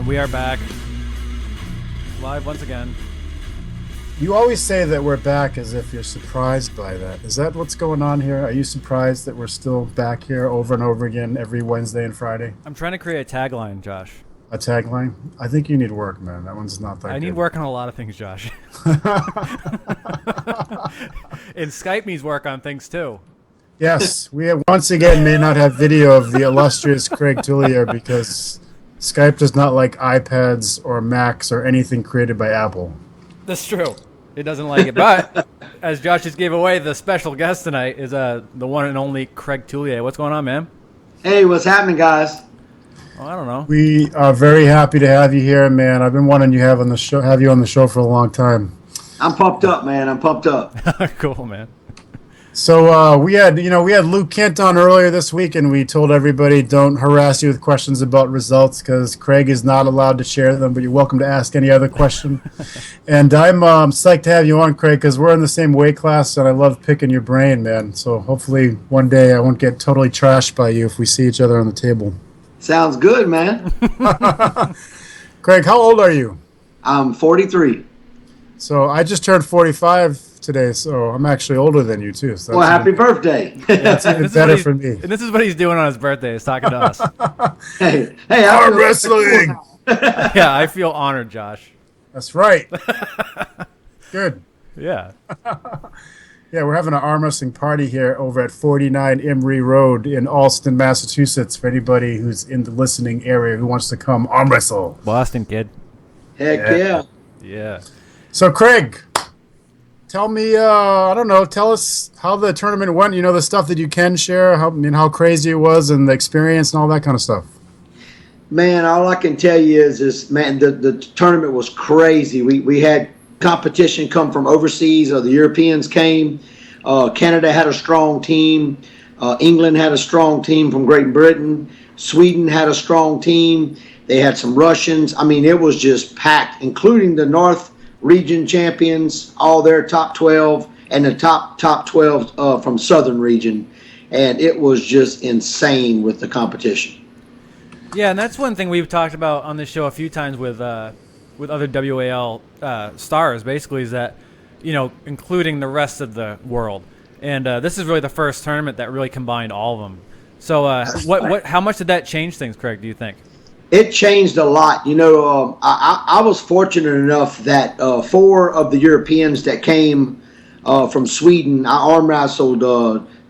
And we are back. Live once again. You always say that we're back as if you're surprised by that. Is that what's going on here? Are you surprised that we're still back here over and over again every Wednesday and Friday? I'm trying to create a tagline, Josh. A tagline? I think you need work, man. That one's not that good. I need work on a lot of things, Josh. And Skype needs work on things, too. Yes, we once again may not have video of the illustrious Craig Tullier because Skype does not like iPads or Macs or anything created by Apple. That's true. It doesn't like it. But as Josh just gave away, the special guest tonight is the one and only Craig Tullier. What's going on, man? Hey, what's happening, guys? Oh, I don't know. We are very happy to have you here, man. I've been wanting to have you on the show for a long time. I'm pumped up, man. I'm pumped up. Cool, man. So we had Luke Kent on earlier this week, and we told everybody don't harass you with questions about results because Craig is not allowed to share them, but you're welcome to ask any other question. And I'm psyched to have you on, Craig, because we're in the same weight class, and I love picking your brain, man. So hopefully one day I won't get totally trashed by you if we see each other on the table. Sounds good, man. Craig, how old are you? I'm 43. So I just turned 45 today, so I'm actually older than you too. So well, happy birthday! That's even better for me. And this is what he's doing on his birthday. He's talking to us. hey, arm wrestling. Yeah, I feel honored, Josh. That's right. Good. Yeah. Yeah, we're having an arm wrestling party here over at 49 Emery Road in Allston, Massachusetts. For anybody who's in the listening area who wants to come arm wrestle. Boston, kid. Heck yeah. Yeah. So, Craig, tell me, tell us how the tournament went. You know, the stuff that you can share, how crazy it was and the experience and all that kind of stuff. Man, all I can tell you is man, the tournament was crazy. We had competition come from overseas. The Europeans came. Canada had a strong team. England had a strong team from Great Britain. Sweden had a strong team. They had some Russians. I mean, it was just packed, including the North region champions, all their top 12, and the top 12 from Southern region. And it was just insane with the competition. Yeah, and that's one thing we've talked about on this show a few times with other WAL stars, basically, is that, including the rest of the world. And this is really the first tournament that really combined all of them. So how much did that change things, Craig, do you think? It changed a lot. I was fortunate enough that 4 of the Europeans that came from Sweden, I arm wrestled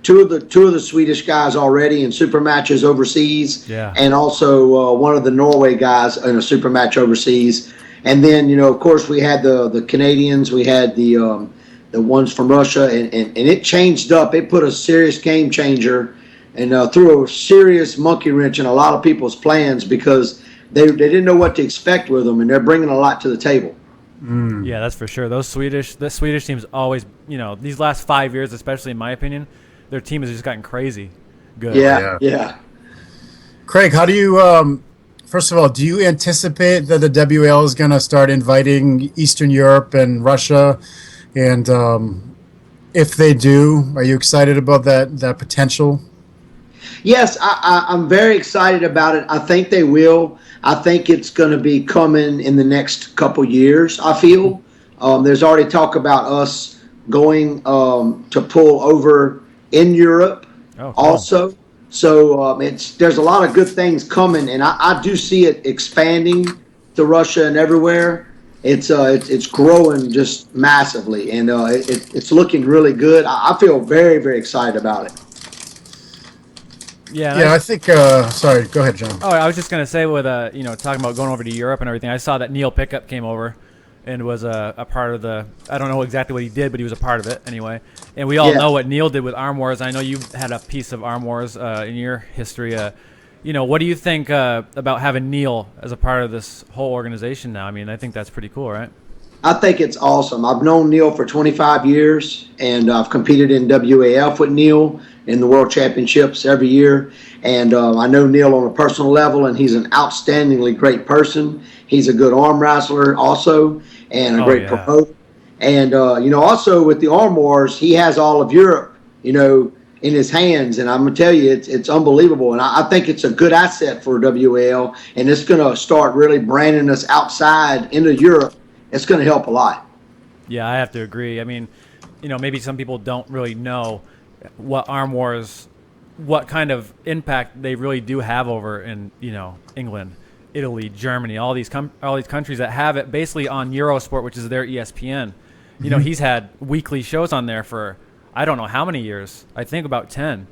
two of the Swedish guys already in super matches overseas, and also one of the Norway guys in a super match overseas. And then, of course, we had the Canadians, we had the ones from Russia, and it changed up. It put a serious game changer and threw a serious monkey wrench in a lot of people's plans because they didn't know what to expect with them, and they're bringing a lot to the table. Mm. Yeah, that's for sure. The Swedish team's always, these last 5 years, especially in my opinion, their team has just gotten crazy good. Yeah. Craig, how do you, first of all, do you anticipate that the WL is going to start inviting Eastern Europe and Russia? And if they do, are you excited about that potential? Yes, I'm very excited about it. I think they will. I think it's going to be coming in the next couple years, I feel. There's already talk about us going to pull over in Europe also. So there's a lot of good things coming, and I do see it expanding to Russia and everywhere. It's growing just massively, and it's looking really good. I feel very, very excited about it. Yeah, I think. Sorry, go ahead, John. Oh, I was just gonna say with talking about going over to Europe and everything. I saw that Neil Pickup came over and was a part of the. I don't know exactly what he did, but he was a part of it anyway. And we all know what Neil did with Arm Wars. I know you had a piece of Arm Wars in your history. What do you think about having Neil as a part of this whole organization now? I mean, I think that's pretty cool, right? I think it's awesome. I've known Neil for 25 years, and I've competed in WAF with Neil in the World Championships every year. And I know Neil on a personal level, and he's an outstandingly great person. He's a good arm wrestler also, and a great promoter. And, also with the Arm Wars, he has all of Europe, in his hands, and I'm gonna tell you, it's unbelievable, and I think it's a good asset for WAL, and it's gonna start really branding us outside into Europe. It's gonna help a lot. Yeah, I have to agree. I mean, maybe some people don't really know what Arm Wars, what kind of impact they really do have over in England, Italy, Germany, all these countries that have it basically on Eurosport, which is their ESPN. He's had weekly shows on there for I don't know how many years. I think about 10.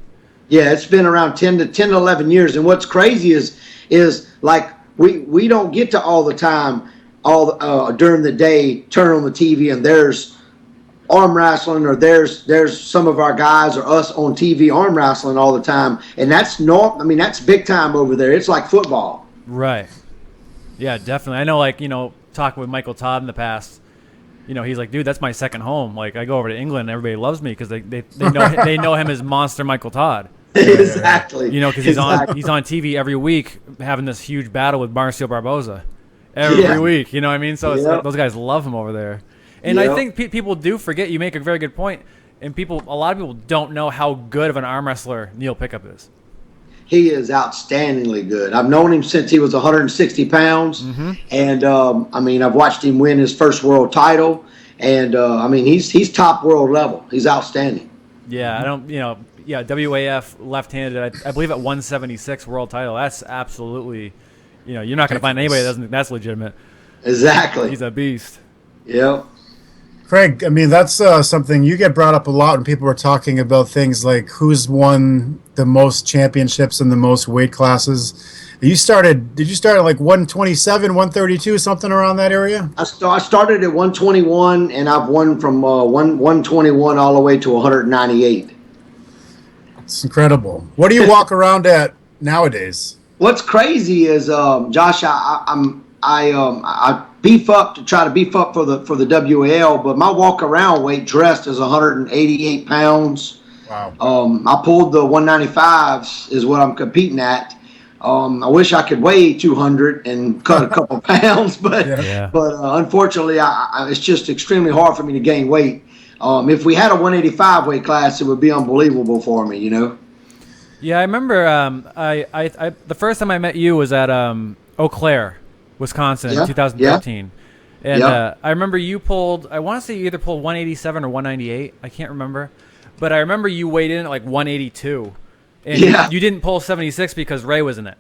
Yeah, it's been around 10 to 11 years. And what's crazy is like we don't get to all the time during the day turn on the TV and there's arm wrestling, or there's some of our guys or us on TV arm wrestling all the time, and that's that's big time over there. It's like football. Right. Yeah, definitely. I know, talking with Michael Todd in the past, he's like, dude, that's my second home. Like, I go over to England and everybody loves me because they know they know him as Monster Michael Todd. Exactly. Because he's on TV every week having this huge battle with Marcio Barboza every week. You know what I mean? So it's like, those guys love him over there. And I think people do forget. You make a very good point, and a lot of people don't know how good of an arm wrestler Neil Pickup is. He is outstandingly good. I've known him since he was 160 pounds, and I've watched him win his first world title, and he's top world level. He's outstanding. Yeah, I don't, WAF left-handed. I believe at 176 world title. That's absolutely, you're not going to find anybody that doesn't think that's legitimate. Exactly. He's a beast. Yep. Craig, that's something you get brought up a lot when people are talking about things like who's won the most championships in the most weight classes. Did you start at like 127, 132, something around that area? I started at 121, and I've won from 121 all the way to 198. It's incredible. What do you walk around at nowadays? What's crazy is, Josh, I beef up to try to beef up for the WAL, but my walk around weight dressed is 188 pounds. Wow. I pulled the 195s is what I'm competing at. I wish I could weigh 200 and cut a couple pounds, but unfortunately, it's just extremely hard for me to gain weight. If we had a 185 weight class, it would be unbelievable for me, Yeah, I remember. I the first time I met you was at Eau Claire, Wisconsin, in 2013. And I remember you pulled, I want to say you either pulled 187 or 198. I can't remember. But I remember you weighed in at like 182. And you didn't pull 76 because Ray was in it.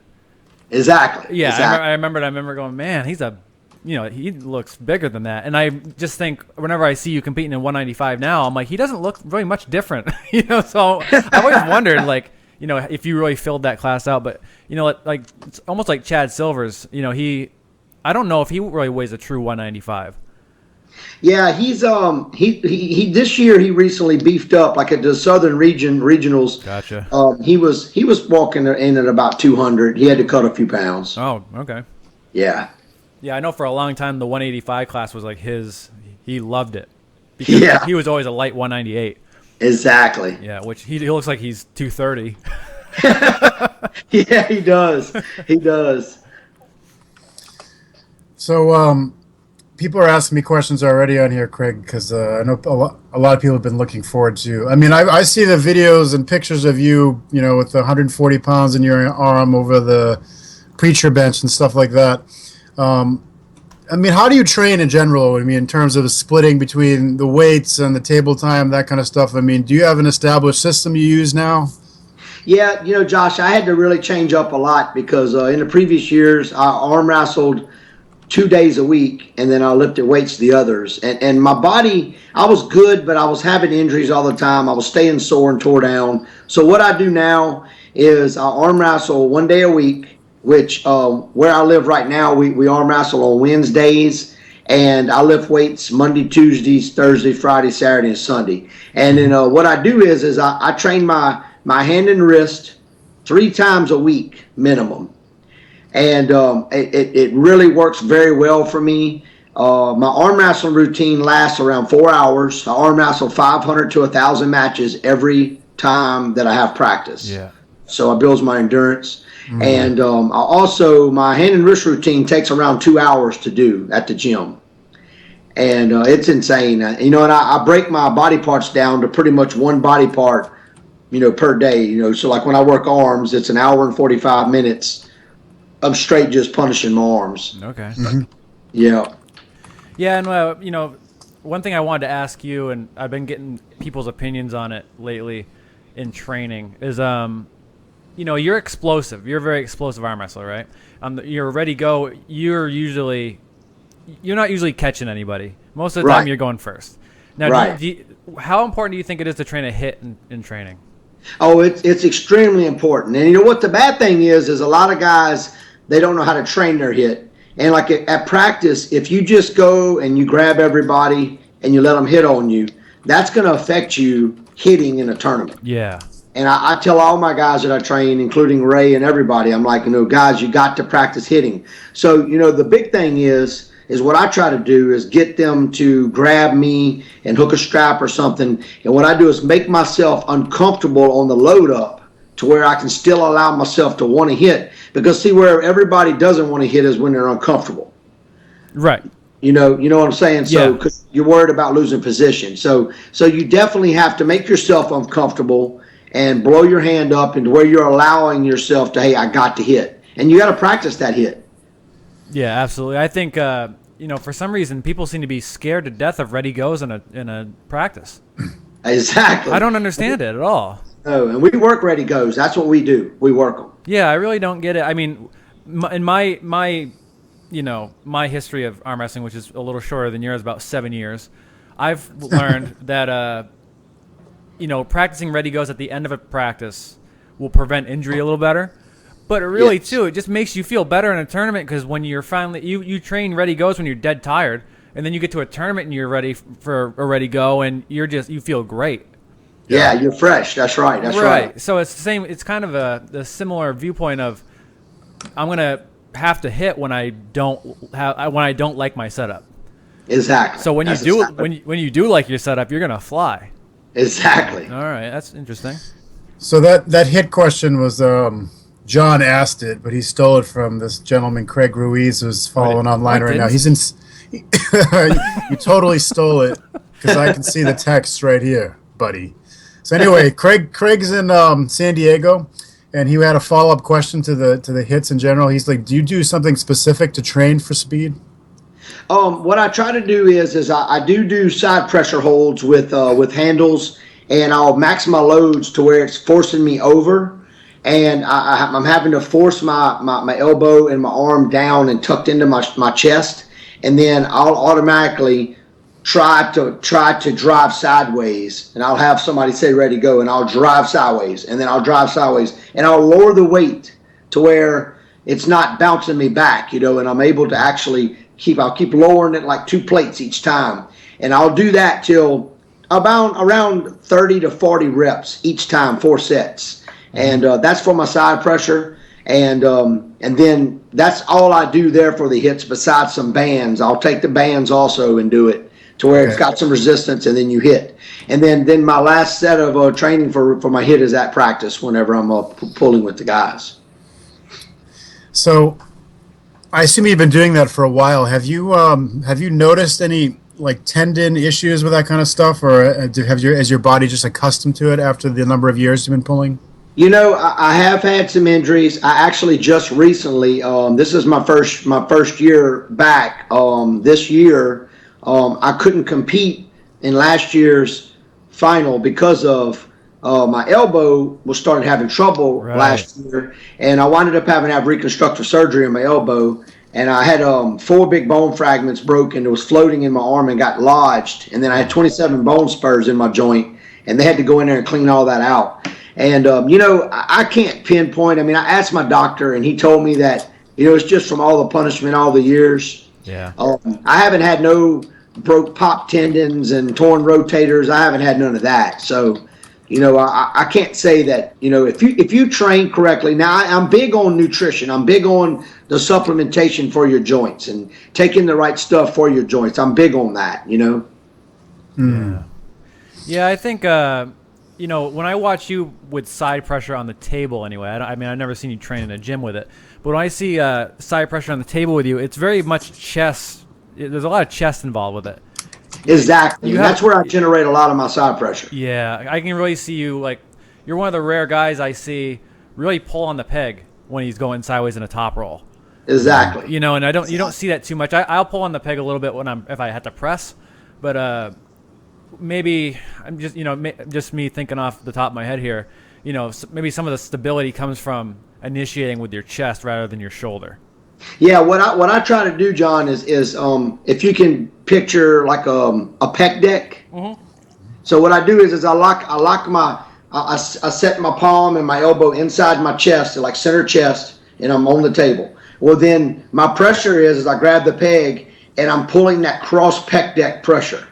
Exactly. Yeah, exactly. I remember going, man, he looks bigger than that. And I just think whenever I see you competing in 195 now, I'm like, he doesn't look really much different. So I've always wondered, like, if you really filled that class out. But, like it's almost like Chad Silver's, I don't know if he really weighs a true 195. Yeah, he's he this year he recently beefed up like at the Southern regionals. Gotcha. He was walking in at about 200. He had to cut a few pounds. Oh, okay. Yeah. Yeah, I know for a long time the 185 class was like his. He loved it because he was always a light 198. Exactly. Yeah, which he looks like he's 230. Yeah, he does. He does. So, people are asking me questions already on here, Craig, because I know a lot of people have been looking forward to. I see the videos and pictures of you, with the 140 pounds in your arm over the preacher bench and stuff like that. How do you train in general? In terms of splitting between the weights and the table time, that kind of stuff. Do you have an established system you use now? Yeah, Josh, I had to really change up a lot because in the previous years, I arm wrestled 2 days a week, and then I lifted weights the others. And my body, I was good, but I was having injuries all the time. I was staying sore and tore down. So what I do now is I arm wrestle 1 day a week, which where I live right now, we arm wrestle on Wednesdays, and I lift weights Monday, Tuesdays, Thursday, Friday, Saturday, and Sunday. And then what I do is I train my hand and wrist 3 times a week minimum. And it really works very well for me. My arm wrestling routine lasts around 4 hours. I arm wrestle 500 to 1,000 matches every time that I have practice. Yeah. So it builds my endurance. Mm-hmm. And my hand and wrist routine takes around 2 hours to do at the gym. And it's insane. And I break my body parts down to pretty much one body part per day. So like when I work arms, it's an hour and 45 minutes of straight just punishing my arms. Okay. Yeah. Yeah, and one thing I wanted to ask you, and I've been getting people's opinions on it lately in training, is you're explosive. You're a very explosive arm wrestler, right? You're ready to go. You're not usually catching anybody. Most of the time, you're going first. Now, how important do you think it is to train a hit in training? Oh, it's extremely important. And you know what the bad thing is a lot of guys, they don't know how to train their hit. And like at practice, if you just go and you grab everybody and you let them hit on you, that's going to affect you hitting in a tournament. Yeah. And I tell all my guys that I train, including Ray and everybody, I'm like, guys, you got to practice hitting. So, the big thing is what I try to do is get them to grab me and hook a strap or something. And what I do is make myself uncomfortable on the load up to where I can still allow myself to want to hit. Because see, where everybody doesn't want to hit is when they're uncomfortable. Right. You know what I'm saying? So, because you're worried about losing position. So you definitely have to make yourself uncomfortable and blow your hand up into where you're allowing yourself to, hey, I got to hit. And you got to practice that hit. Yeah, absolutely. I think, for some reason, people seem to be scared to death of ready goes in a practice. Exactly. I don't understand it at all. No, and we work ready goes. That's what we do. We work them. Yeah, I really don't get it. I mean, in my history of arm wrestling, which is a little shorter than yours, about 7 years, I've learned that practicing ready goes at the end of a practice will prevent injury a little better. But really, too, it just makes you feel better in a tournament because when you're finally you train ready goes when you're dead tired, and then you get to a tournament and you're ready for a ready go, and you feel great. Yeah, you're fresh. That's right. That's right. So it's the same. It's kind of the similar viewpoint of I'm gonna have to hit when I don't like my setup. Exactly. So when you do like your setup, you're gonna fly. Exactly. All right, that's interesting. So that hit question was John asked it, but he stole it from this gentleman Craig Ruiz, who's following online right now. He's in. You totally stole it because I can see the text right here, buddy. So anyway, Craig's in San Diego, and he had a follow-up question to the hits in general. He's like, do you do something specific to train for speed? What I try to do is I do side pressure holds with handles, and I'll max my loads to where it's forcing me over, and I'm having to force my elbow and my arm down and tucked into my chest, and then I'll automatically try to drive sideways, and I'll have somebody say ready go, and I'll drive sideways, and then I'll drive sideways, and I'll lower the weight to where it's not bouncing me back, and I'm able to actually I'll keep lowering it like 2 plates each time, and I'll do that till about around 30 to 40 reps each time, 4 sets, and that's for my side pressure, and then that's all I do there for the hits besides some bands. I'll take the bands also and do it to where it's got some resistance, and then you hit. And then my last set of training for my hit is at practice whenever I'm pulling with the guys. So I assume you've been doing that for a while. Have you noticed any like tendon issues with that kind of stuff, or is your body just accustomed to it after the number of years you've been pulling? I have had some injuries. I actually just recently, this is my first year back. This year, I couldn't compete in last year's final because of my elbow started having trouble last year, and I wound up having to have reconstructive surgery on my elbow, and I had 4 big bone fragments broken. It was floating in my arm and got lodged, and then I had 27 bone spurs in my joint, and they had to go in there and clean all that out. And I can't pinpoint. I mean, I asked my doctor, and he told me that it's just from all the punishment all the years. Yeah. I haven't had no pop tendons and torn rotators. I haven't had none of that. So, I can't say that, if you train correctly. Now, I'm big on nutrition. I'm big on the supplementation for your joints and taking the right stuff for your joints. I'm big on that, Yeah, I think, when I watch you with side pressure on the table anyway, I've never seen you train in a gym with it. But when I see side pressure on the table with you, it's very much chest. There's a lot of chest involved with it. Exactly. That's where I generate a lot of my side pressure. Yeah, I can really see you, like, you're one of the rare guys I see really pull on the peg when he's going sideways in a top roll. Exactly. You know, and you don't see that too much. I'll pull on the peg a little bit if I have to press, but maybe I'm just just me thinking off the top of my head here. You know, maybe some of the stability comes from initiating with your chest rather than your shoulder. Yeah, what I try to do, John, is if you can picture like a pec deck. Mm-hmm. So what I do is I set my palm and my elbow inside my chest, like center chest, and I'm on the table. Well, then my pressure is I grab the peg and I'm pulling that cross pec deck pressure.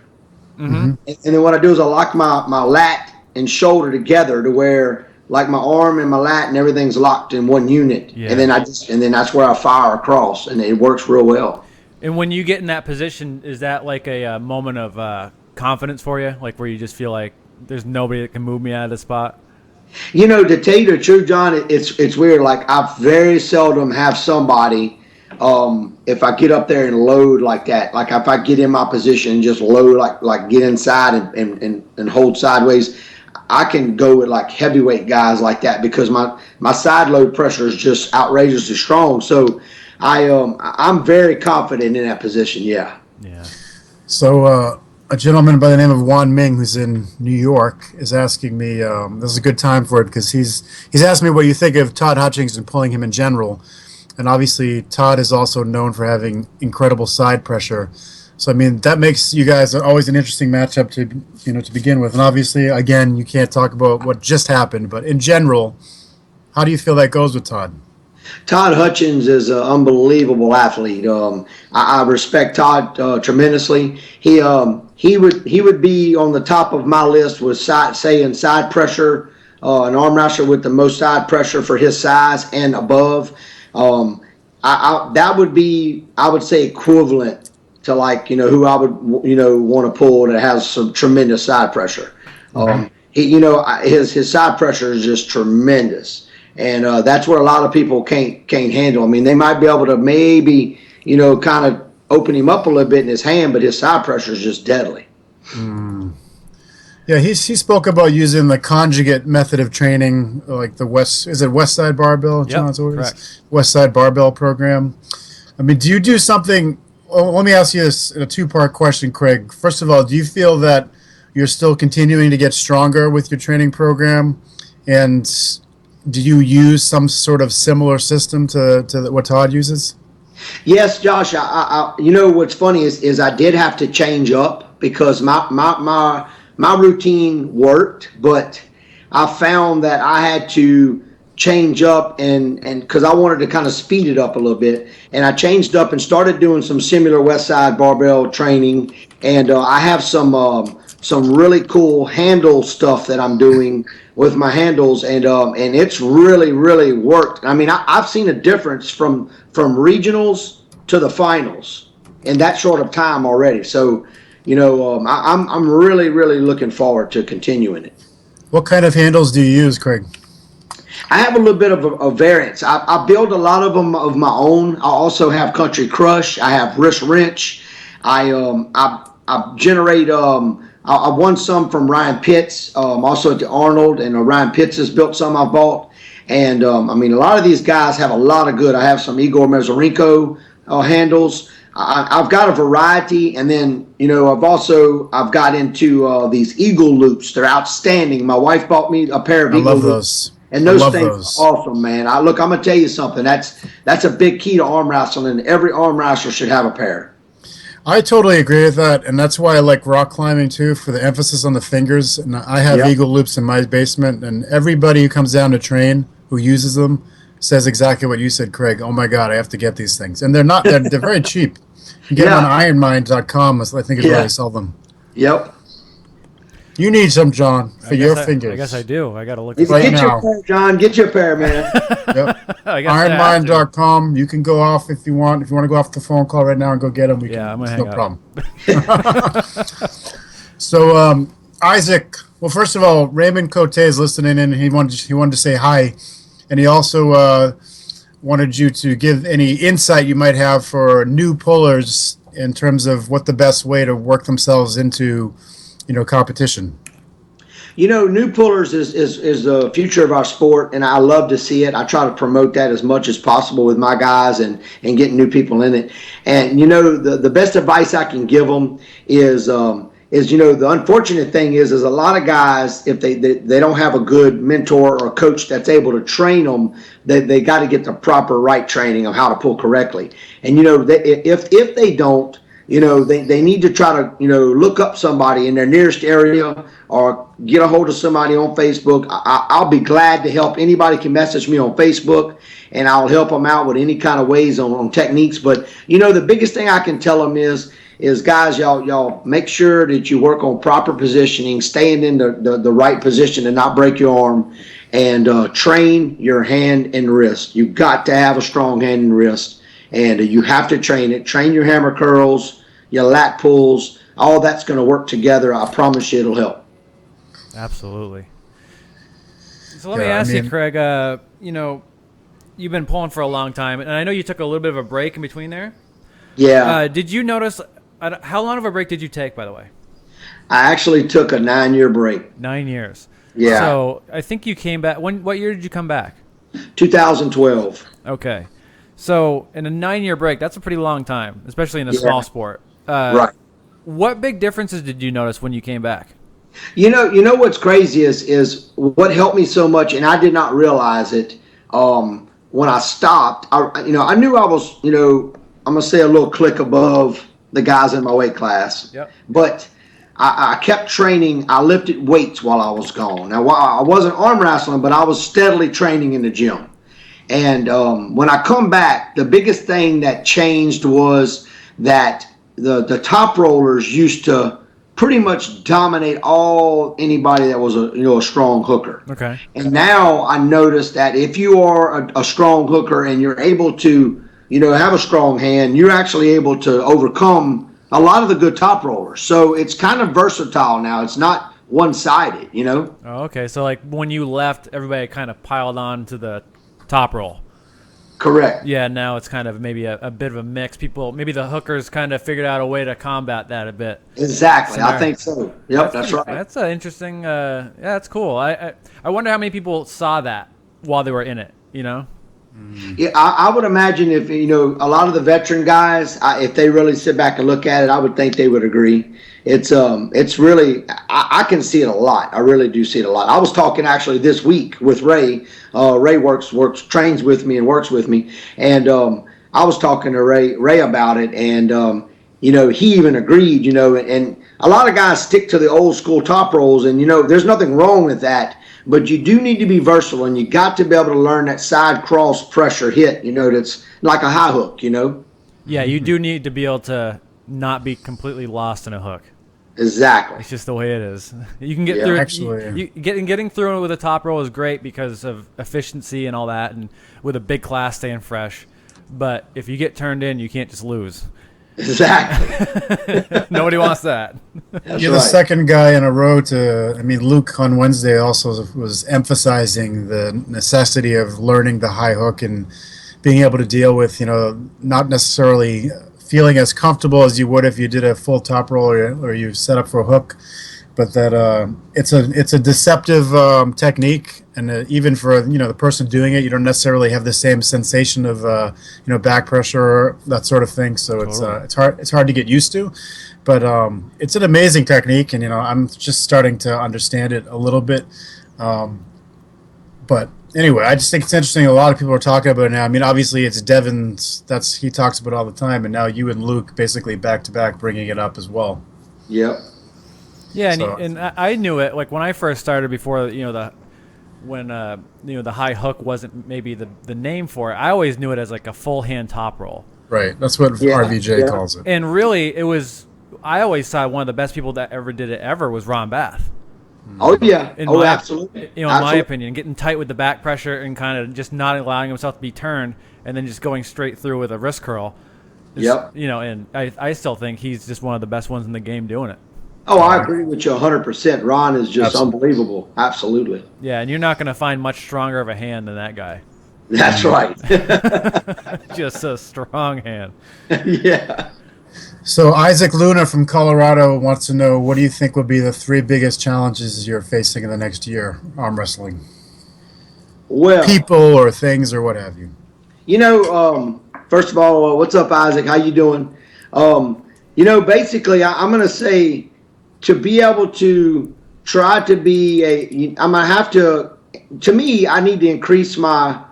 Mm-hmm. And then what I do is I lock my lat and shoulder together to where like my arm and my lat and everything's locked in one unit. Yeah. And then that's where I fire across, and it works real well. And when you get in that position, is that like a moment of confidence for you, like where you just feel like there's nobody that can move me out of the spot? You know, to tell you the truth, John, it's weird. Like I very seldom have somebody, if I get up there and load like that, like if I get in my position and just load, like get inside and hold sideways, I can go with like heavyweight guys like that because my side load pressure is just outrageously strong. So I'm very confident in that position. Yeah. Yeah. So a gentleman by the name of Juan Ming, who's in New York, is asking me. This is a good time for it because he's asked me what you think of Todd Hutchings and pulling him in general, and obviously Todd is also known for having incredible side pressure. So I mean that makes you guys always an interesting matchup to begin with. And obviously, again, you can't talk about what just happened, but in general, how do you feel that goes with Todd? Todd Hutchings is an unbelievable athlete. I respect Todd tremendously. He would be on the top of my list with side pressure, an arm wrestler with the most side pressure for his size and above. That would be, I would say, equivalent to like who I would want to pull that has some tremendous side pressure. His side pressure is just tremendous. And that's what a lot of people can't handle. I mean, they might be able to maybe, kind of open him up a little bit in his hand, but his side pressure is just deadly. Mm. Yeah, he spoke about using the conjugate method of training, like the West Side Barbell? Yep, correct. West Side Barbell program. I mean, do you do something? Well, let me ask you this in a two-part question, Craig. First of all, do you feel that you're still continuing to get stronger with your training program? And do you use some sort of similar system to what Todd uses? Yes, Josh. I what's funny is I did have to change up because my routine worked, but I found that I had to change up and because I wanted to kind of speed it up a little bit, and I changed up and started doing some similar West Side Barbell training, and I have some really cool handle stuff that I'm doing with my handles, and it's really, really worked. I mean, I've seen a difference from regionals to the finals in that short of time already. So, I'm really, really looking forward to continuing it. What kind of handles do you use, Craig? I have a little bit of a variance. I build a lot of them of my own. I also have Country Crush. I have Wrist Wrench. I generate. I won some from Ryan Pitts, also at the Arnold, and Ryan Pitts has built some I bought. And a lot of these guys have a lot of good. I have some Igor Mazurenko handles. I've got a variety, and then I've got into these Eagle loops. They're outstanding. My wife bought me a pair of Eagle loops. Those. And those things are awesome, man. I'm gonna tell you something. That's a big key to arm wrestling, and every arm wrestler should have a pair. I totally agree with that, and that's why I like rock climbing too, for the emphasis on the fingers. And I have Eagle loops in my basement, and everybody who comes down to train who uses them says exactly what you said, Craig. Oh my God, I have to get these things, and they're very cheap. You get them on ironmind.com. I think is where they sell them. Yep. You need some, John, for your fingers. I guess I do. I got to look right now. Your pair, John. Get your pair, man. Yep. Ironmind.com. You can go off if you want. If you want to go off the phone call right now and go get them, I'm gonna hang no problem. So, Isaac. Well, first of all, Raymond Cote is listening in, and he wanted to say hi, and he also wanted you to give any insight you might have for new pullers in terms of what the best way to work themselves into competition. New pullers is the future of our sport, and I love to see it. I try to promote that as much as possible with my guys and getting new people in it. And the best advice I can give them is the unfortunate thing is a lot of guys, if they don't have a good mentor or a coach that's able to train them, they got to get the proper right training of how to pull correctly. And if they don't, they need to try to look up somebody in their nearest area or get a hold of somebody on Facebook. I'll be glad to help. Anybody can message me on Facebook, and I'll help them out with any kind of ways on techniques. But the biggest thing I can tell them is guys, y'all make sure that you work on proper positioning, staying in the right position and not break your arm, and train your hand and wrist. You've got to have a strong hand and wrist, and you have to train it. Train your hammer curls, your lat pulls. All that's going to work together. I promise you it'll help. Absolutely. So let me ask you, Craig, you've been pulling for a long time, and I know you took a little bit of a break in between there. Yeah. Did you notice, how long of a break did you take, by the way? I actually took a 9-year break. 9 years. Yeah. So I think you came back. What year did you come back? 2012. Okay. So in a 9-year break, that's a pretty long time, especially in a small sport. Right. What big differences did you notice when you came back? What's crazy is what helped me so much, and I did not realize it. When I stopped, I knew I was, I'm gonna say a little click above the guys in my weight class. Yep. But I kept training. I lifted weights while I was gone. Now I wasn't arm wrestling, but I was steadily training in the gym. And when I come back, the biggest thing that changed was that the top rollers used to pretty much dominate anybody that was a strong hooker. Okay. And now I noticed that if you are a strong hooker and you're able to have a strong hand, you're actually able to overcome a lot of the good top rollers. So it's kind of versatile now. It's not one-sided, Oh, okay. So like when you left, everybody kind of piled on to the top roll. Correct. Yeah, now it's kind of maybe a bit of a mix. Maybe the hookers kind of figured out a way to combat that a bit. Exactly. I think so. Yep, that's right. That's an interesting, that's cool. I wonder how many people saw that while they were in it, Yeah, I would imagine if, a lot of the veteran guys, if they really sit back and look at it, I would think they would agree. It's really, I can see it a lot. I really do see it a lot. I was talking actually this week with Ray. Ray trains with me and works with me. And I was talking to Ray about it. And, he even agreed, and a lot of guys stick to the old school top rolls. And, there's nothing wrong with that. But you do need to be versatile, and you got to be able to learn that side cross pressure hit, that's like a high hook, Yeah, you do need to be able to not be completely lost in a hook. Exactly. It's just the way it is. You can get through it. Actually, Getting through it with a top roll is great because of efficiency and all that, and with a big class staying fresh. But if you get turned in, you can't just lose. Exactly. Nobody wants that. You're the second guy in a row Luke on Wednesday also was emphasizing the necessity of learning the high hook and being able to deal with, not necessarily feeling as comfortable as you would if you did a full top roll or you set up for a hook, but that it's a deceptive technique, and even for the person doing it, you don't necessarily have the same sensation of back pressure or that sort of thing. So totally. It's hard to get used to, but it's an amazing technique, and I'm just starting to understand it a little bit. But anyway, I just think it's interesting. A lot of people are talking about it now. Obviously it's Devin's. He talks about it all the time, and now you and Luke basically back to back bringing it up as well. Yep. Yeah, and I knew it like when I first started before the high hook wasn't maybe the name for it. I always knew it as like a full hand top roll. Right, that's what RVJ calls it. And really, I always saw one of the best people that ever did it ever was Ron Bath. Oh yeah, absolutely. In my opinion, getting tight with the back pressure and kind of just not allowing himself to be turned, and then just going straight through with a wrist curl. Yep. And I still think he's just one of the best ones in the game doing it. Oh, I agree with you 100%. Ron is just unbelievable. Absolutely. Yeah, and you're not going to find much stronger of a hand than that guy. That's right. Just a strong hand. Yeah. So Isaac Luna from Colorado wants to know, what do you think would be the three biggest challenges you're facing in the next year, arm wrestling? Well, People or things or what have you. First of all, what's up, Isaac? How you doing? Basically, I'm going to say, to be able to try to be I'm going to have to me, I need to increase my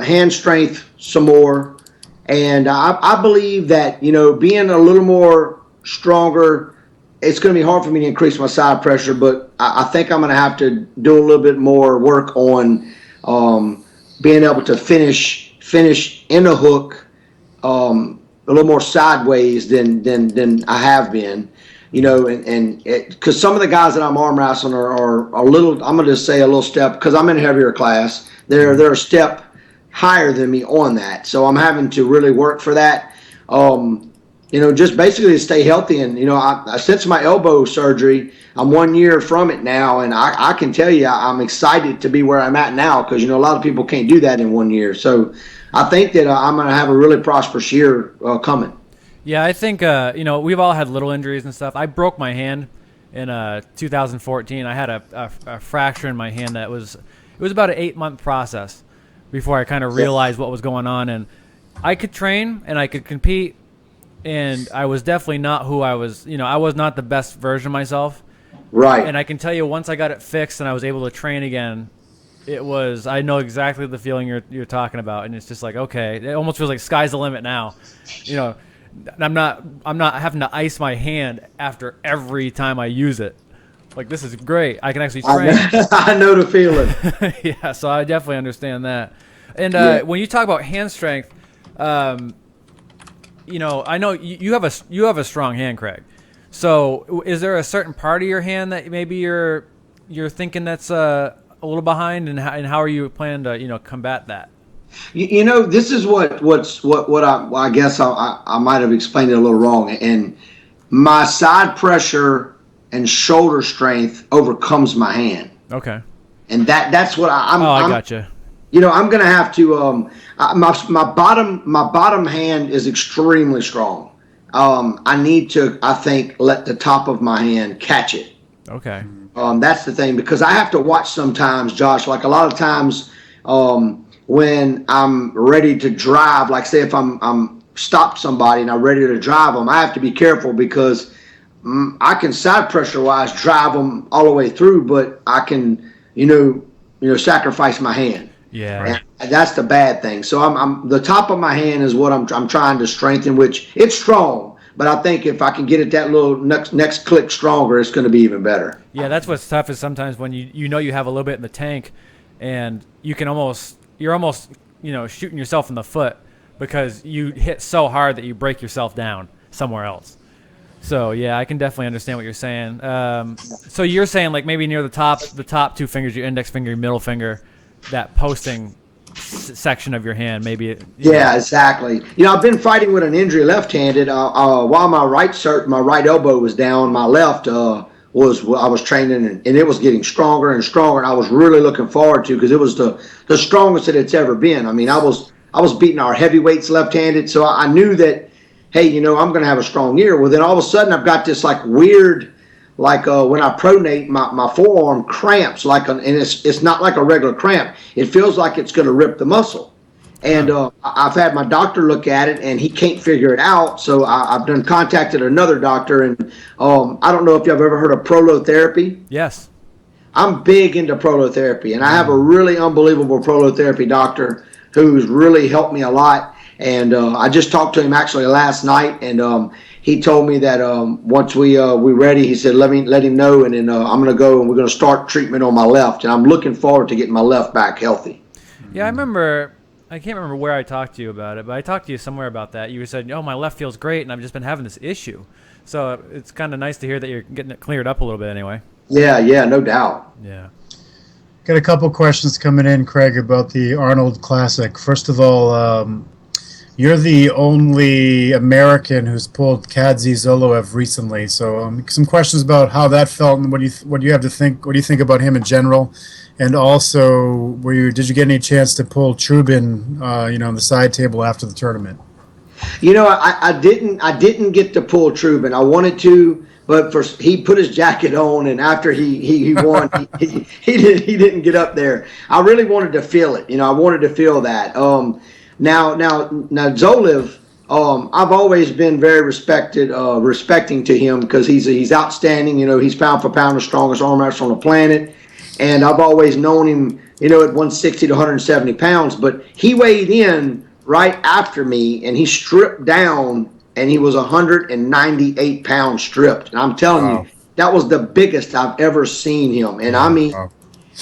hand strength some more. And I believe that, being a little more stronger, it's going to be hard for me to increase my side pressure, but I think I'm going to have to do a little bit more work on being able to finish in a hook a little more sideways than I have been. And because some of the guys that I'm arm wrestling are a little, I'm going to just say a little step, because I'm in a heavier class. They're a step higher than me on that. So I'm having to really work for that. Just basically to stay healthy. And, since my elbow surgery, I'm 1 year from it now. And I can tell you, I'm excited to be where I'm at now, because, a lot of people can't do that in 1 year. So I think that I'm going to have a really prosperous year coming. Yeah, I think, we've all had little injuries and stuff. I broke my hand in 2014. I had a fracture in my hand it was about an 8-month process before I kind of realized what was going on. And I could train and I could compete, and I was definitely not who I was. I was not the best version of myself. Right. And I can tell you, once I got it fixed and I was able to train again, I know exactly the feeling you're talking about. And it's just like, okay, it almost feels like sky's the limit now. I'm not having to ice my hand after every time I use it. Like, this is great. I can actually train. I know the feeling. Yeah, so I definitely understand that. And when you talk about hand strength, I know you have a strong hand, Craig. So is there a certain part of your hand that maybe you're thinking that's a little behind, and how are you planning to combat that? This is what I guess I might have explained it a little wrong. And my side pressure and shoulder strength overcomes my hand. Okay. And that's what I gotcha. I'm gonna have to. My bottom hand is extremely strong. I need to, I think, let the top of my hand catch it. Okay. That's the thing, because I have to watch sometimes, Josh. Like a lot of times, when I'm ready to drive, like say if I'm stopped somebody and I'm ready to drive them, I have to be careful, because I can side pressure wise drive them all the way through, but I can sacrifice my hand. Yeah. And that's the bad thing. So I'm the top of my hand is what I'm trying to strengthen, which it's strong, but I think if I can get it that little next click stronger, it's going to be even better. Yeah, that's what's tough, is sometimes when you have a little bit in the tank, and you're almost shooting yourself in the foot because you hit so hard that you break yourself down somewhere else. So yeah, I can definitely understand what you're saying. So you're saying, like, maybe near the top two fingers, your index finger, your middle finger, that posting section of your hand, maybe. Yeah, exactly. I've been fighting with an injury left-handed. While my right elbow was down, my left I was training, and it was getting stronger and stronger. And I was really looking forward to, because it was the strongest that it's ever been. I mean, I was beating our heavyweights left-handed, so I knew that, hey, I'm going to have a strong year. Well, then all of a sudden I've got this like weird, like when I pronate, my forearm cramps, and it's not like a regular cramp. It feels like it's going to rip the muscle. And I've had my doctor look at it, and he can't figure it out. So I've contacted another doctor, and I don't know if you've ever heard of prolotherapy. Yes. I'm big into prolotherapy, and I have a really unbelievable prolotherapy doctor who's really helped me a lot. And I just talked to him actually last night, and he told me that once we're ready, he said, let him know, and then I'm going to go and we're going to start treatment on my left, and I'm looking forward to getting my left back healthy. Yeah, I can't remember where I talked to you about it, but I talked to you somewhere about that. You said, my left feels great, and I've just been having this issue. So it's kind of nice to hear that you're getting it cleared up a little bit anyway. Yeah, no doubt. Yeah. Got a couple questions coming in, Craig, about the Arnold Classic. First of all, you're the only American who's pulled Kadzi Zoloev recently. So some questions about how that felt, and what do you think about him in general, and also did you get any chance to pull Trubin, on the side table after the tournament? I didn't get to pull Trubin. I wanted to, but he put his jacket on, and after he won, he didn't get up there. I really wanted to feel it. I wanted to feel that. Now Zoliv, I've always been very respecting to him because he's outstanding. He's pound for pound the strongest arm wrestler on the planet, and I've always known him. At 160 to 170 pounds, but he weighed in right after me, and he stripped down, and he was 198 pounds stripped. And I'm telling you, that was the biggest I've ever seen him. And I mean,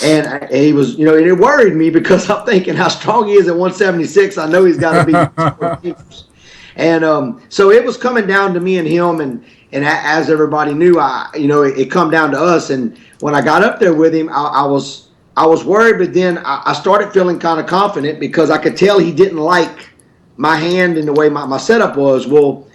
and he was, and it worried me because I'm thinking how strong he is at 176. I know he's got to be. And so it was coming down to me and him, and as everybody knew, it come down to us. And when I got up there with him, I was worried, but then I started feeling kind of confident because I could tell he didn't like my hand and the way my setup was. Well,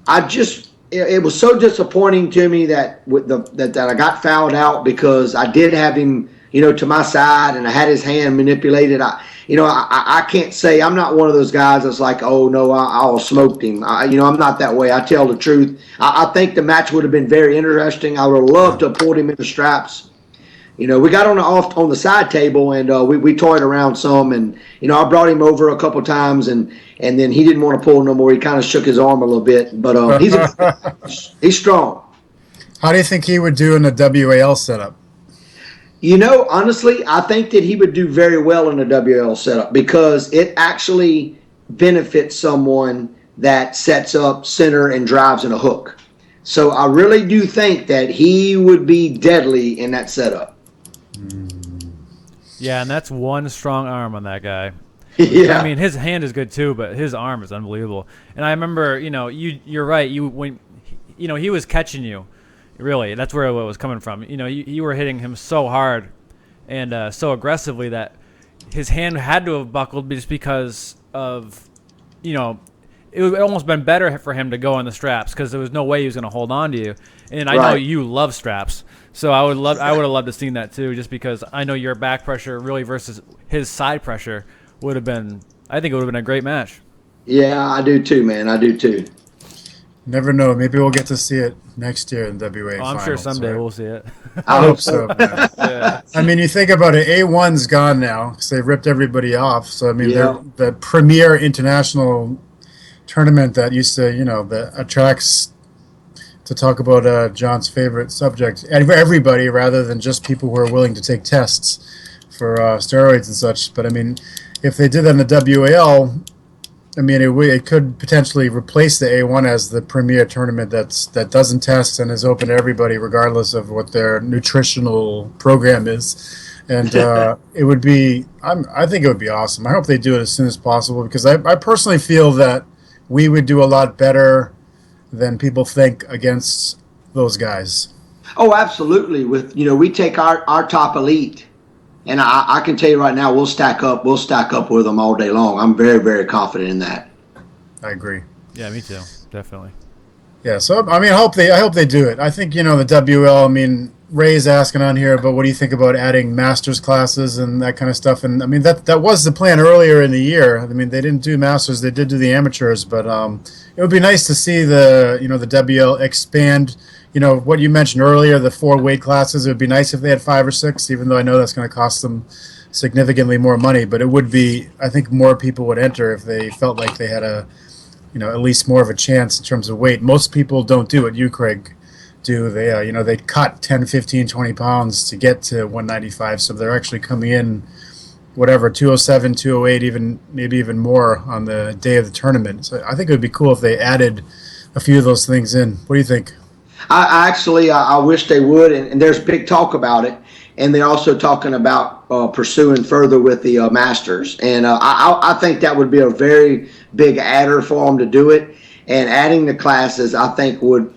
it was so disappointing to me that that I got fouled out because I did have him, to my side, and I had his hand manipulated. I can't say, I'm not one of those guys that's like, oh no, I'll smoked him. I'm not that way. I tell the truth. I think the match would have been very interesting. I would have loved to have pulled him in the straps. We got on the side table, and we toyed around some, and I brought him over a couple times, and then he didn't want to pull no more. He kind of shook his arm a little bit, but he's strong. How do you think he would do in a WAL setup? Honestly, I think that he would do very well in a WAL setup because it actually benefits someone that sets up center and drives in a hook. So I really do think that he would be deadly in that setup. Yeah, and that's one strong arm on that guy. Yeah. I mean, his hand is good too, but his arm is unbelievable. And I remember, you're right. He was catching you. Really, that's where it was coming from. You were hitting him so hard and so aggressively that his hand had to have buckled just because of, it would almost been better for him to go on the straps because there was no way he was going to hold on to you. And I know you love straps, so I would have loved to seen that too, just because I know your back pressure really versus his side pressure would have been. I think it would have been a great match. Yeah, I do too, man. I do too. Never know. Maybe we'll get to see it next year in WA. I'm finals, sure someday right? we'll see it. I hope so, man. Yeah. I mean, you think about it, A1's gone now because they ripped everybody off. So, I mean, the premier international tournament that used to, that attracts, to talk about John's favorite subject, everybody rather than just people who are willing to take tests for steroids and such. But, I mean, if they did that in the WAL, I mean, it could potentially replace the A1 as the premier tournament that doesn't test and is open to everybody regardless of what their nutritional program is. And it would be, I think it would be awesome. I hope they do it as soon as possible because I personally feel that we would do a lot better than people think against those guys. Oh, absolutely. We take our top elite, and I can tell you right now, we'll stack up with them all day long. I'm very, very confident in that. I agree. Yeah, me too. Definitely. Yeah, so I mean, I hope they do it. I think the WL. I mean, Ray's asking on here, but what do you think about adding masters classes and that kind of stuff? And I mean, that was the plan earlier in the year. I mean, they didn't do masters; they did do the amateurs. But it would be nice to see the WL expand. What you mentioned earlier, the 4 weight classes. It would be nice if they had 5 or 6, even though I know that's going to cost them significantly more money. But it would be, I think, more people would enter if they felt like they had at least more of a chance in terms of weight. Most people don't do what you, Craig, do. They, they cut 10, 15, 20 pounds to get to 195. So they're actually coming in, 207, 208, maybe even more on the day of the tournament. So I think it would be cool if they added a few of those things in. What do you think? I wish they would, and there's big talk about it, and they're also talking about pursuing further with the masters, and I think that would be a very big adder for them to do it, and adding the classes I think would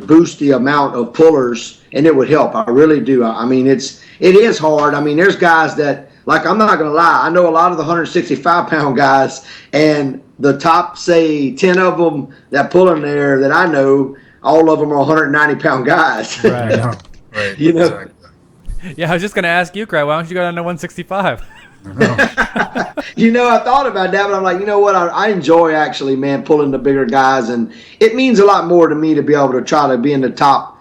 boost the amount of pullers, and it would help. I really do. I mean, it is hard. I mean, there's guys that, like, I'm not going to lie, I know a lot of the 165-pound guys, and the top, say, 10 of them that pull in there that I know, all of them are 190-pound guys. Right. Right. Exactly. Yeah, I was just going to ask you, Craig, why don't you go down to 165? I thought about that, but I'm like, you know what? I enjoy actually, man, pulling the bigger guys, and it means a lot more to me to be able to try to be in the top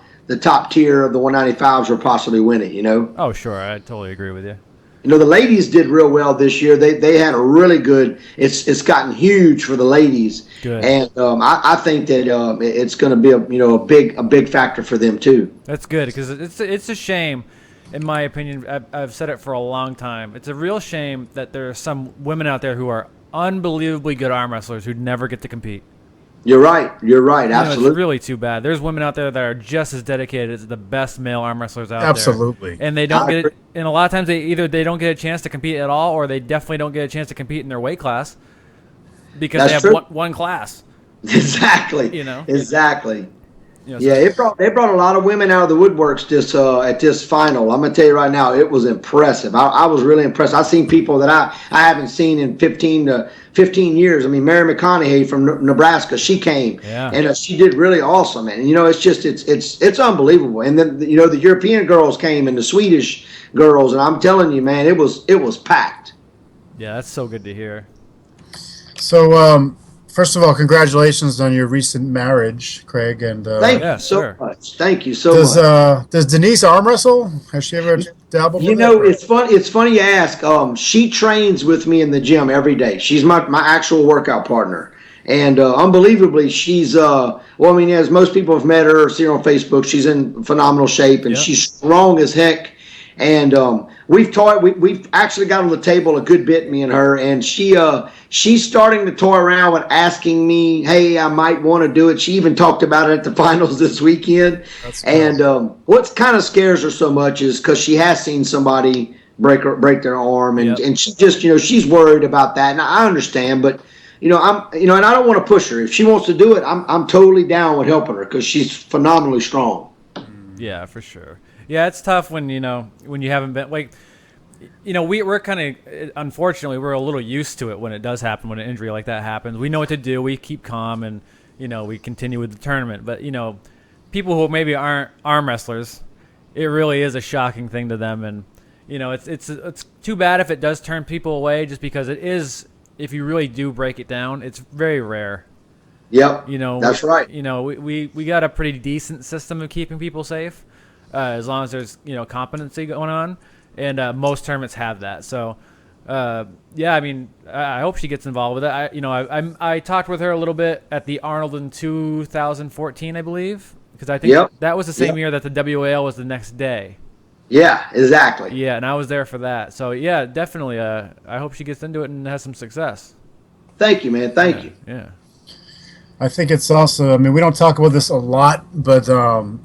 tier of the 195s or possibly win it. Oh, sure, I totally agree with you. The ladies did real well this year. They had a really good. It's gotten huge for the ladies, Good. And I think that it's going to be a big factor for them too. That's good, because it's a shame, in my opinion. I've said it for a long time. It's a real shame that there are some women out there who are unbelievably good arm wrestlers who never get to compete. You're right. Absolutely. It's really too bad. There's women out there that are just as dedicated as the best male arm wrestlers out Absolutely. there. And they don't get it. And a lot of times they don't get a chance to compete at all, or they definitely don't get a chance to compete in their weight class because That's they have true. one class. Exactly. Exactly. So It brought a lot of women out of the woodworks at this final. I'm gonna tell you right now, it was impressive. I was really impressed. I've seen people that I haven't seen in 15 years. I mean, Mary McConaughey from Nebraska, she came, and she did really awesome. And it's unbelievable. And then the European girls came and the Swedish girls, and I'm telling you, man, it was packed. Yeah, that's so good to hear. So, first of all, congratulations on your recent marriage, Craig. And thank you so much. Thank you so much. Does Denise arm wrestle? Has she ever dabbled? It's fun. It's funny you ask. She trains with me in the gym every day. She's my actual workout partner, and unbelievably, she's as most people have met her or seen her on Facebook, she's in phenomenal shape, and she's strong as heck. And we've actually got on the table a good bit, me and her, and she's starting to toy around with asking me, hey, I might want to do it. She even talked about it at the finals this weekend. That's cool. And what kind of scares her so much is because she has seen somebody break their arm, and she just she's worried about that, and I understand, but and I don't want to push her. If she wants to do it, I'm totally down with helping her because she's phenomenally strong. Yeah, for sure. Yeah, it's tough when when you haven't been we're kind of, unfortunately, we're a little used to it when it does happen, when an injury like that happens. We know what to do. We keep calm and we continue with the tournament. But people who maybe aren't arm wrestlers, it really is a shocking thing to them, and it's too bad if it does turn people away, just because it is. If you really do break it down, it's very rare. Yep. That's right. We got a pretty decent system of keeping people safe. As long as there's competency going on, and most tournaments have that. So I hope she gets involved with it. I talked with her a little bit at the Arnold in 2014, I believe, because I think that was the same year that the WAL was the next day. Yeah, exactly. Yeah, and I was there for that. So yeah, definitely. I hope she gets into it and has some success. Thank you, man. Thank you. Yeah. I think it's also, we don't talk about this a lot, but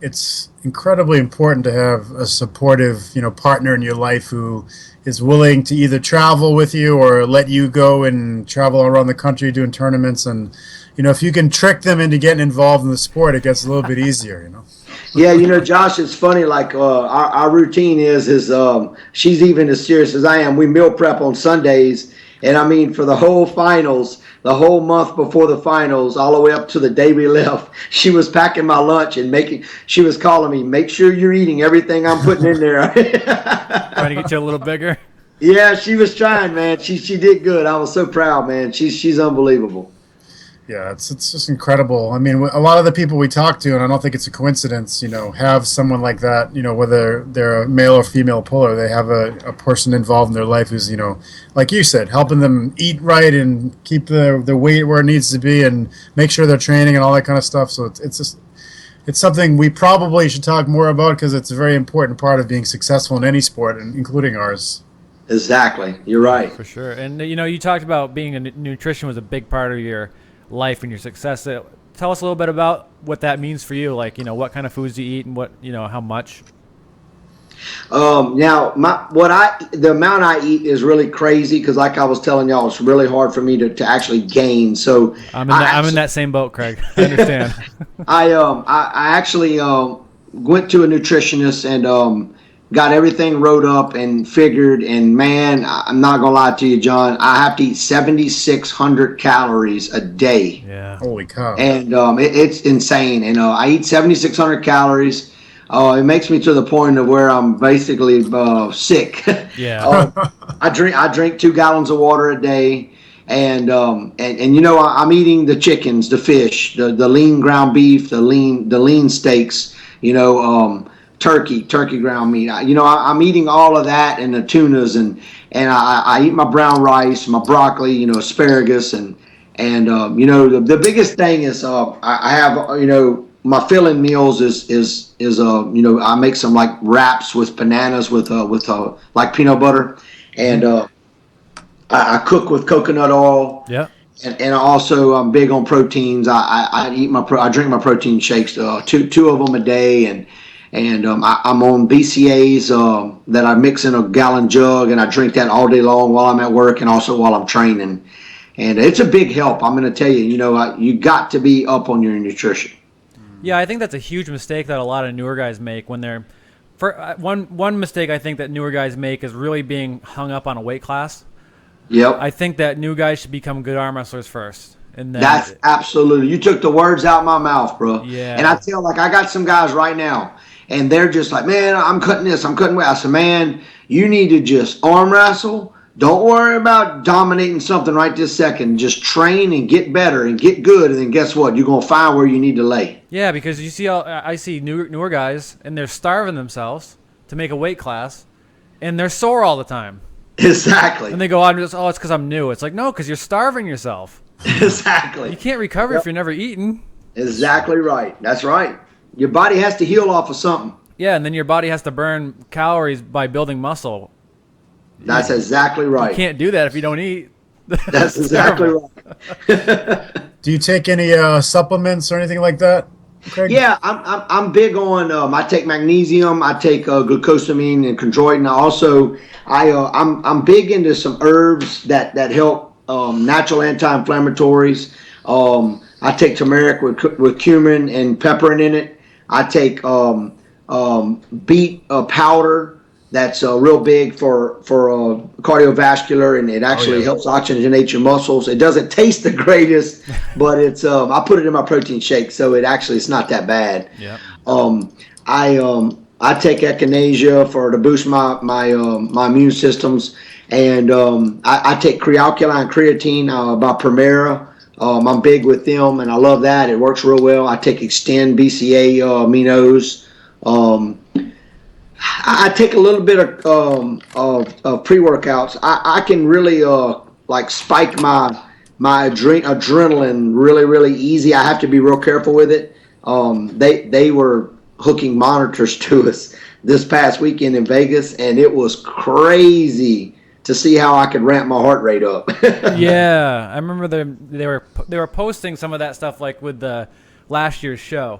it's incredibly important to have a supportive, partner in your life who is willing to either travel with you or let you go and travel around the country doing tournaments. And, if you can trick them into getting involved in the sport, it gets a little bit easier, Yeah, Josh, it's funny, like our routine is she's even as serious as I am. We meal prep on Sundays, and for the whole finals, the whole month before the finals, all the way up to the day we left, she was packing my lunch and she was calling me, make sure you're eating everything I'm putting in there. Trying to get you a little bigger? Yeah, she was trying, man. She did good. I was so proud, man. She's unbelievable. Yeah, it's just incredible. A lot of the people we talk to, and I don't think it's a coincidence, have someone like that, whether they're a male or female puller, they have a person involved in their life who's, like you said, helping them eat right and keep the weight where it needs to be and make sure they're training and all that kind of stuff. So it's something we probably should talk more about because it's a very important part of being successful in any sport, including ours. Exactly. You're right. For sure. And, you talked about being nutrition was a big part of your life and your success. Tell us a little bit about what that means for you, like what kind of foods do you eat and what how much. Now the amount I eat is really crazy because, like I was telling y'all, it's really hard for me to actually gain. So I'm in that same boat, Craig. I understand. I actually went to a nutritionist and got everything wrote up and figured, and man, I'm not gonna lie to you, John, I have to eat 7,600 calories a day. Yeah. Holy cow. And it's insane. And I eat 7,600 calories. It makes me to the point of where I'm basically sick. Yeah. I drink 2 gallons of water a day, and I'm eating the chickens, the fish, the lean ground beef, the lean steaks, turkey ground meat. I'm eating all of that, and the tunas, and I eat my brown rice, my broccoli, asparagus, and the biggest thing is I have my filling meals is I make some like wraps with bananas with like peanut butter, and I cook with coconut oil. Yeah. And also I'm big on proteins. I drink my protein shakes, two of them a day, and I'm on BCAAs that I mix in a gallon jug, and I drink that all day long while I'm at work and also while I'm training. And it's a big help. I'm going to tell you, you got to be up on your nutrition. Yeah, I think that's a huge mistake that a lot of newer guys make when they're one mistake I think that newer guys make is really being hung up on a weight class. Yep. I think that new guys should become good arm wrestlers first. And then that's absolutely. You took the words out of my mouth, bro. Yeah. And I got some guys right now, and they're just like, man, I'm cutting this, I'm cutting weight. I said, man, you need to just arm wrestle. Don't worry about dominating something right this second. Just train and get better and get good, and then guess what? You're gonna find where you need to lay. Yeah, because you see, I see newer guys, and they're starving themselves to make a weight class, and they're sore all the time. Exactly. And they go, it's because I'm new. It's like, no, because you're starving yourself. Exactly. You can't recover if you're never eating. Exactly right. That's right. Your body has to heal off of something. Yeah, and then your body has to burn calories by building muscle. That's exactly right. You can't do that if you don't eat. That's exactly right. Do you take any supplements or anything like that, Craig? Yeah, I'm big on. I take magnesium. I take glucosamine and chondroitin. I'm big into some herbs that help natural anti-inflammatories. I take turmeric with cumin and peppermint in it. I take beet powder. That's real big for cardiovascular, and it actually helps oxygenate your muscles. It doesn't taste the greatest, but it's I put it in my protein shake, so it's not that bad. Yeah. I take echinacea to boost my immune systems, and I take crealkaline creatine by Primera. I'm big with them, and I love that. It works real well. I take Extend BCA aminos. I take a little bit of pre-workouts. I can really spike my adrenaline really, really easy. I have to be real careful with it. They were hooking monitors to us this past weekend in Vegas, and it was crazy to see how I could ramp my heart rate up. Yeah, I remember they were posting some of that stuff like with the last year's show.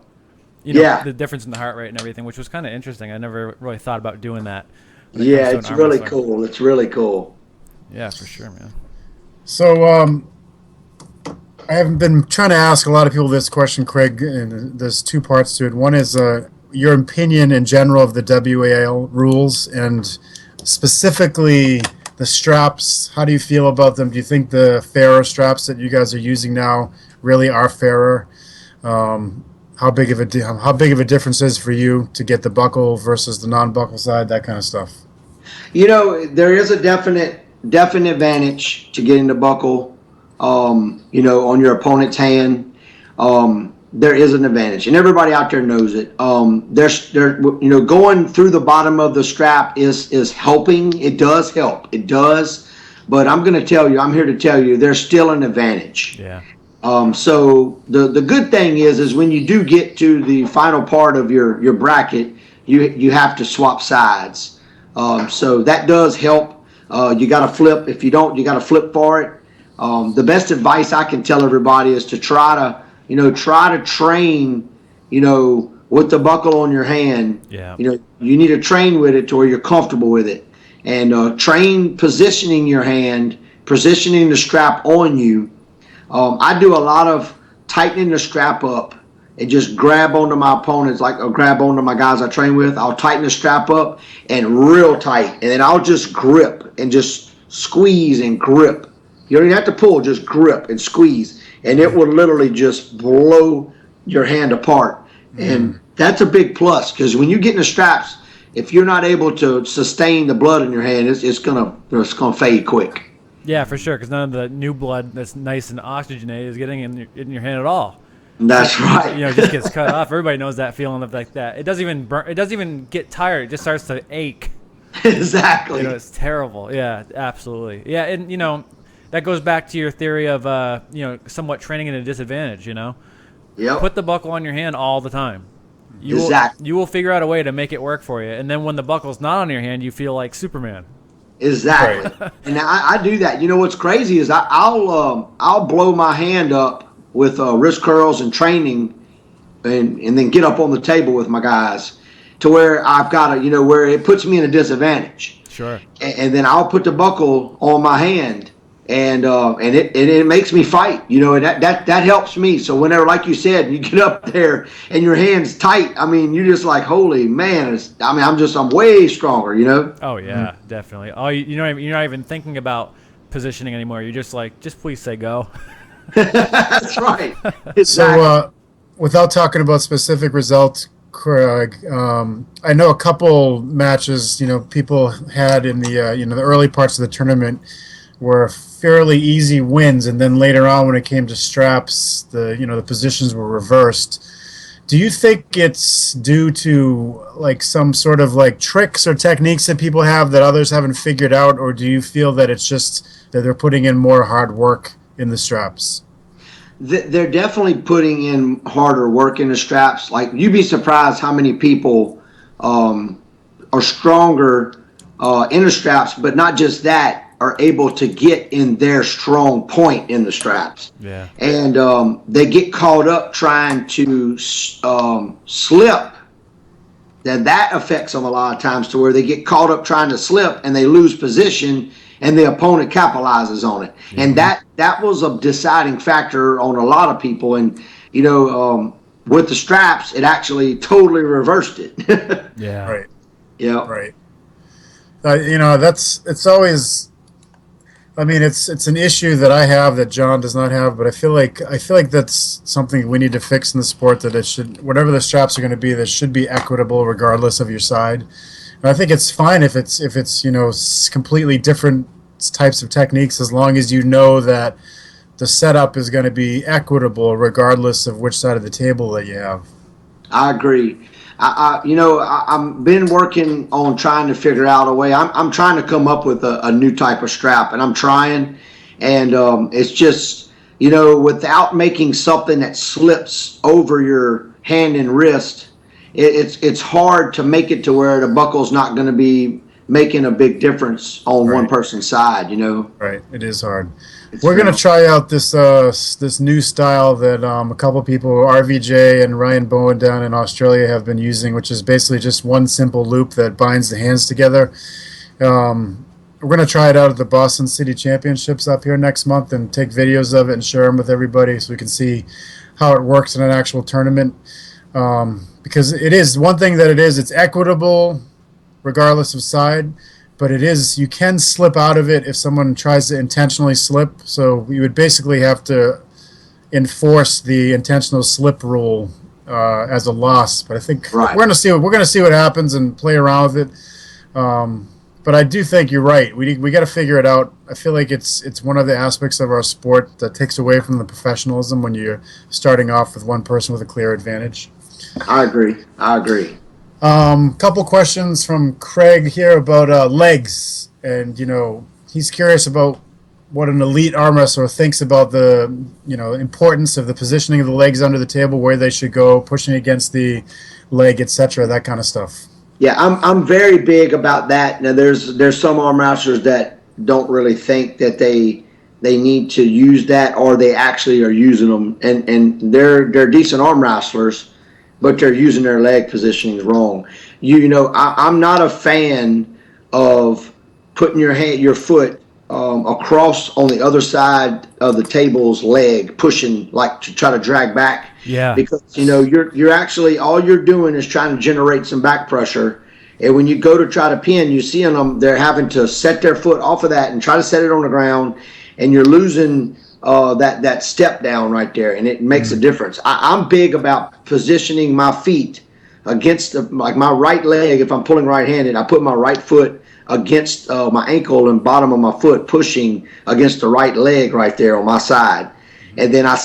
The difference in the heart rate and everything, which was kind of interesting. I never really thought about doing that. Yeah, it's really cool. It's really cool. Yeah, for sure, man. So I have been trying to ask a lot of people this question, Craig, and there's 2 parts to it. One is your opinion in general of the WAL rules, and specifically the straps. How do you feel about them? Do you think the fairer straps that you guys are using now really are fairer? How big of a difference is for you to get the buckle versus the non-buckle side, that kind of stuff? There is a definite advantage to getting the buckle, on your opponent's hand. There is an advantage, and everybody out there knows it. Going through the bottom of the strap is helping. It does help. It does, but I'm here to tell you, there's still an advantage. Yeah. So the good thing is when you do get to the final part of your bracket, you have to swap sides. So that does help. You got to flip. If you don't, you got to flip for it. The best advice I can tell everybody is to try to train, with the buckle on your hand. Yeah. You need to train with it to where you're comfortable with it, and train positioning your hand, positioning the strap on you. I do a lot of tightening the strap up and just grab onto my opponents, grab onto my guys I train with. I'll tighten the strap up and real tight, and then I'll just grip and just squeeze and grip. You don't even have to pull, just grip and squeeze, and it will literally just blow your hand apart. And that's a big plus, because when you get in the straps, if you're not able to sustain the blood in your hand, it's gonna fade quick. Yeah, for sure, because none of the new blood that's nice and oxygenated is getting in your hand at all. That's right. It just gets cut off. Everybody knows that feeling of like that. It doesn't even burn. It doesn't even get tired. It just starts to ache. Exactly. It's terrible. Yeah, absolutely. Yeah, and that goes back to your theory of somewhat training at a disadvantage. Yep. Put the buckle on your hand all the time. You will figure out a way to make it work for you. And then when the buckle's not on your hand, you feel like Superman. Exactly. Right. And I do that. What's crazy is I'll blow my hand up with wrist curls and training, and then get up on the table with my guys to where I've got where it puts me in a disadvantage. Sure. And then I'll put the buckle on my hand, and it makes me fight. That helps me. So whenever, like you said, you get up there and your hand's tight, you're just like, holy man! I'm way stronger. Oh yeah, definitely. Oh, you're not even thinking about positioning anymore. You're just like, just please say go. That's right. Exactly. So, without talking about specific results, Craig, I know a couple matches people had in the the early parts of the tournament were fairly easy wins, and then later on when it came to straps, the positions were reversed. Do you think it's due to like some sort of like tricks or techniques that people have that others haven't figured out, or do you feel that it's just that they're putting in more hard work in the straps? They're definitely putting in harder work in the straps. Like, you'd be surprised how many people are stronger in the straps, but not just that, are able to get in their strong point in the straps. Yeah. And they get caught up trying to slip. That affects them a lot of times, to where they get caught up trying to slip and they lose position, and the opponent capitalizes on it. Mm-hmm. And that was a deciding factor on a lot of people. And with the straps, it actually totally reversed it. Yeah. Right. Yeah. Right. It's always. It's an issue that I have that John does not have, but I feel like that's something we need to fix in the sport. That it should, whatever the straps are going to be, that should be equitable regardless of your side. And I think it's fine if it's completely different types of techniques, as long as you know that the setup is going to be equitable regardless of which side of the table that you have. I agree. I've been working on trying to figure out a way. I'm trying to come up with a new type of strap, and I'm trying, and it's just, without making something that slips over your hand and wrist, it's hard to make it to where the buckle's not going to be making a big difference on one person's side, Right. It is hard. We're going to try out this new style that a couple people, RVJ and Ryan Bowen down in Australia, have been using, which is basically just one simple loop that binds the hands together. We're going to try it out at the Boston City Championships up here next month and take videos of it and share them with everybody so we can see how it works in an actual tournament. Because it is one thing that it's equitable regardless of side, but you can slip out of it if someone tries to intentionally slip. So you would basically have to enforce the intentional slip rule as a loss. But I think we're going to see what happens and play around with it. But I do think you're right. We got to figure it out. I feel like it's one of the aspects of our sport that takes away from the professionalism when you're starting off with one person with a clear advantage. I agree. Couple questions from Craig here about legs, and he's curious about what an elite arm wrestler thinks about the importance of the positioning of the legs under the table, where they should go, pushing against the leg, etc., that kind of stuff. Yeah, I'm very big about that. Now, there's some arm wrestlers that don't really think that they need to use that, or they actually are using them, and they're decent arm wrestlers, but they're using their leg positionings wrong. I'm not a fan of putting your foot across on the other side of the table's leg, pushing like to try to drag back. Yeah. Because you're actually, all you're doing is trying to generate some back pressure. And when you go to try to pin, you see them, they're having to set their foot off of that and try to set it on the ground, and you're losing that step down right there, and it makes a difference. I'm big about positioning my feet against like my right leg. If I'm pulling right-handed, I put my right foot against my ankle and bottom of my foot, pushing against the right leg right there on my side. And then I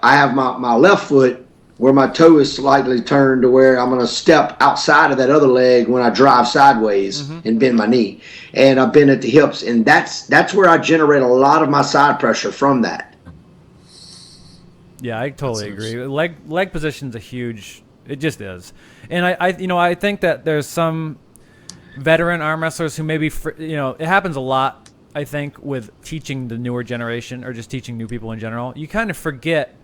have my left foot where my toe is slightly turned to where I'm going to step outside of that other leg when I drive sideways and bend my knee. And I bend at the hips, and that's where I generate a lot of my side pressure from that. Yeah, I totally agree. Leg position's a huge. It just is, and I think that there's some veteran arm wrestlers who maybe it happens a lot. I think with teaching the newer generation or just teaching new people in general, you kind of forget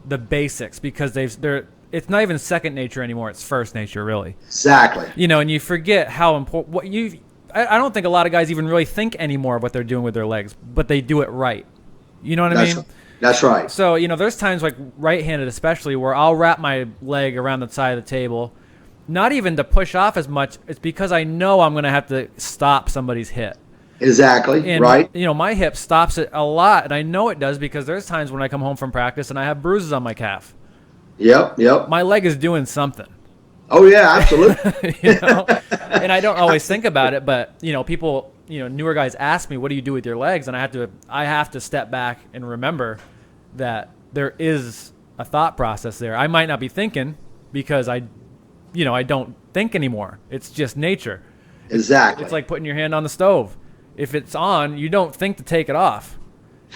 the basics because it's not even second nature anymore. It's first nature, really. Exactly. And you forget how important I don't think a lot of guys even really think anymore of what they're doing with their legs, but they do it right. You know what I mean? That's right. So, there's times like right-handed especially where I'll wrap my leg around the side of the table, not even to push off as much. It's because I know I'm going to have to stop somebody's hit. Exactly, and, right. My hip stops it a lot, and I know it does because there's times when I come home from practice and I have bruises on my calf. Yep. My leg is doing something. Oh, yeah, absolutely. And I don't always think about it, but, people, newer guys ask me, what do you do with your legs? And I have to step back and remember that there is a thought process there. I might not be thinking because I don't think anymore. It's just nature. Exactly. It's like putting your hand on the stove. If it's on, you don't think to take it off.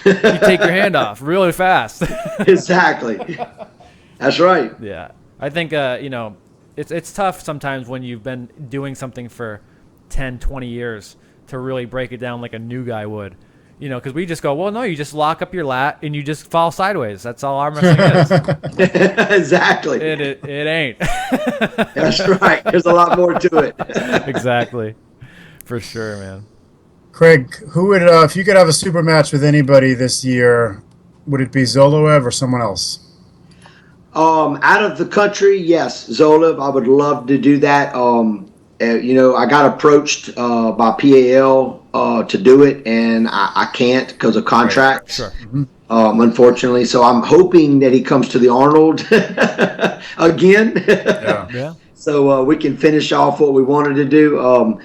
You take your hand off really fast. Exactly. That's right. Yeah. I think, it's tough sometimes when you've been doing something for 10, 20 years to really break it down like a new guy would. Because we just go, well, no, you just lock up your lat and you just fall sideways. That's all arm wrestling is. Exactly. It ain't. That's right. There's a lot more to it. Exactly. For sure, man. Craig, who would, if you could have a super match with anybody this year, would it be Zoloev or someone else? Out of the country, yes, Zoloev. I would love to do that. I got approached by PAL to do it, and I can't because of contracts. Right. Sure. Mm-hmm. Unfortunately, so I'm hoping that he comes to the Arnold again. Yeah. So we can finish off what we wanted to do.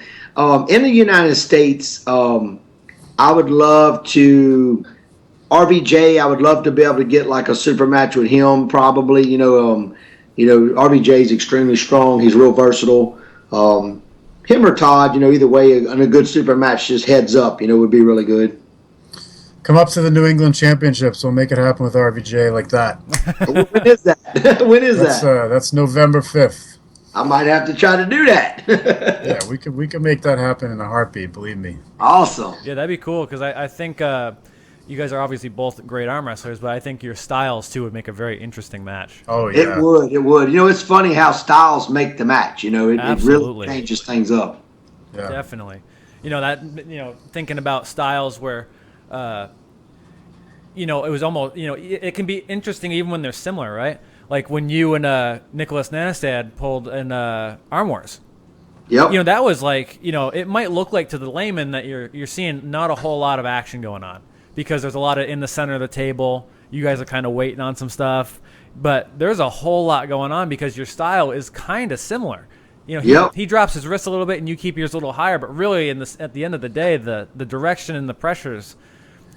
In the United States, I would love to RVJ. I would love to be able to get like a super match with him. Probably, RVJ is extremely strong. He's real versatile. Him or Todd, either way, in a good super match, just heads up, would be really good. Come up to the New England Championships. We'll make it happen with RVJ like that. When is that? When is that? That's November 5th. I might have to try to do that. Yeah, we could make that happen in a heartbeat, believe me. Awesome. Yeah, that'd be cool because I think you guys are obviously both great arm wrestlers, but I think your styles, too, would make a very interesting match. Oh, yeah. It would. It's funny how styles make the match. It really changes things up. Yeah. Definitely. Thinking about styles where, it was almost, it can be interesting even when they're similar, right? Like when you and Nicholas Nanestad pulled in Arm Wars. Yep. That was like, it might look like to the layman that you're seeing not a whole lot of action going on because there's a lot of in the center of the table. You guys are kind of waiting on some stuff, but there's a whole lot going on because your style is kind of similar. He drops his wrist a little bit and you keep yours a little higher, but really at the end of the day, the direction and the pressures,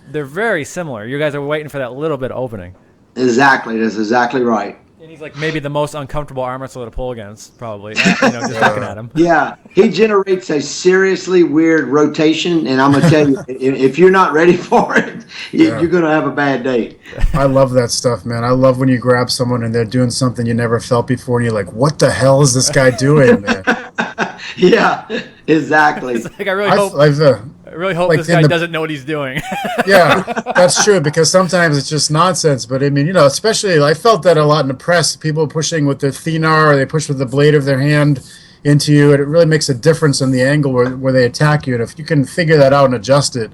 they're very similar. You guys are waiting for that little bit of opening. Exactly. That's exactly right. And he's like maybe the most uncomfortable arm wrestler to pull against, probably. Just looking at him. Yeah, he generates a seriously weird rotation, and I'm gonna tell you, if you're not ready for it, you're gonna have a bad day. I love that stuff, man. I love when you grab someone and they're doing something you never felt before, and you're like, "What the hell is this guy doing, man?" Yeah, exactly. It's like I really hope this guy doesn't know what he's doing. Yeah, that's true because sometimes it's just nonsense. But I mean, especially I felt that a lot in the press. People pushing with their thenar or they push with the blade of their hand into you, and it really makes a difference in the angle where they attack you. And if you can figure that out and adjust it,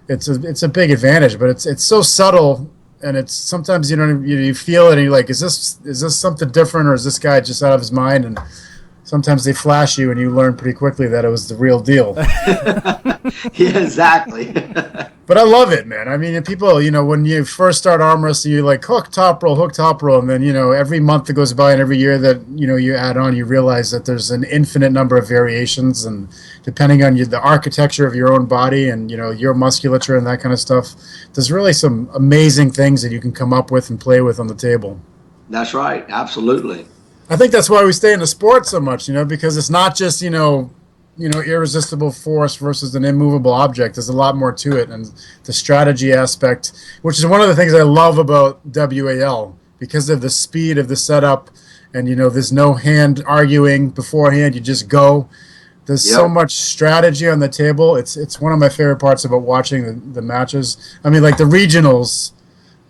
it's a big advantage. But it's so subtle, and it's sometimes you feel it and you're like, is this something different or is this guy just out of his mind? And sometimes they flash you, and you learn pretty quickly that it was the real deal. Yeah, exactly. But I love it, man. I mean, people, when you first start arm wrestling, you like hook, top roll, and then every month that goes by and every year that you add on, you realize that there's an infinite number of variations, and depending on the architecture of your own body and your musculature and that kind of stuff, there's really some amazing things that you can come up with and play with on the table. That's right. Absolutely. I think that's why we stay in the sport so much, because it's not just irresistible force versus an immovable object. There's a lot more to it, and the strategy aspect, which is one of the things I love about WAL, because of the speed of the setup, and there's no hand arguing beforehand. You just go. There's so much strategy on the table. It's one of my favorite parts about watching the matches. I mean, like the regionals,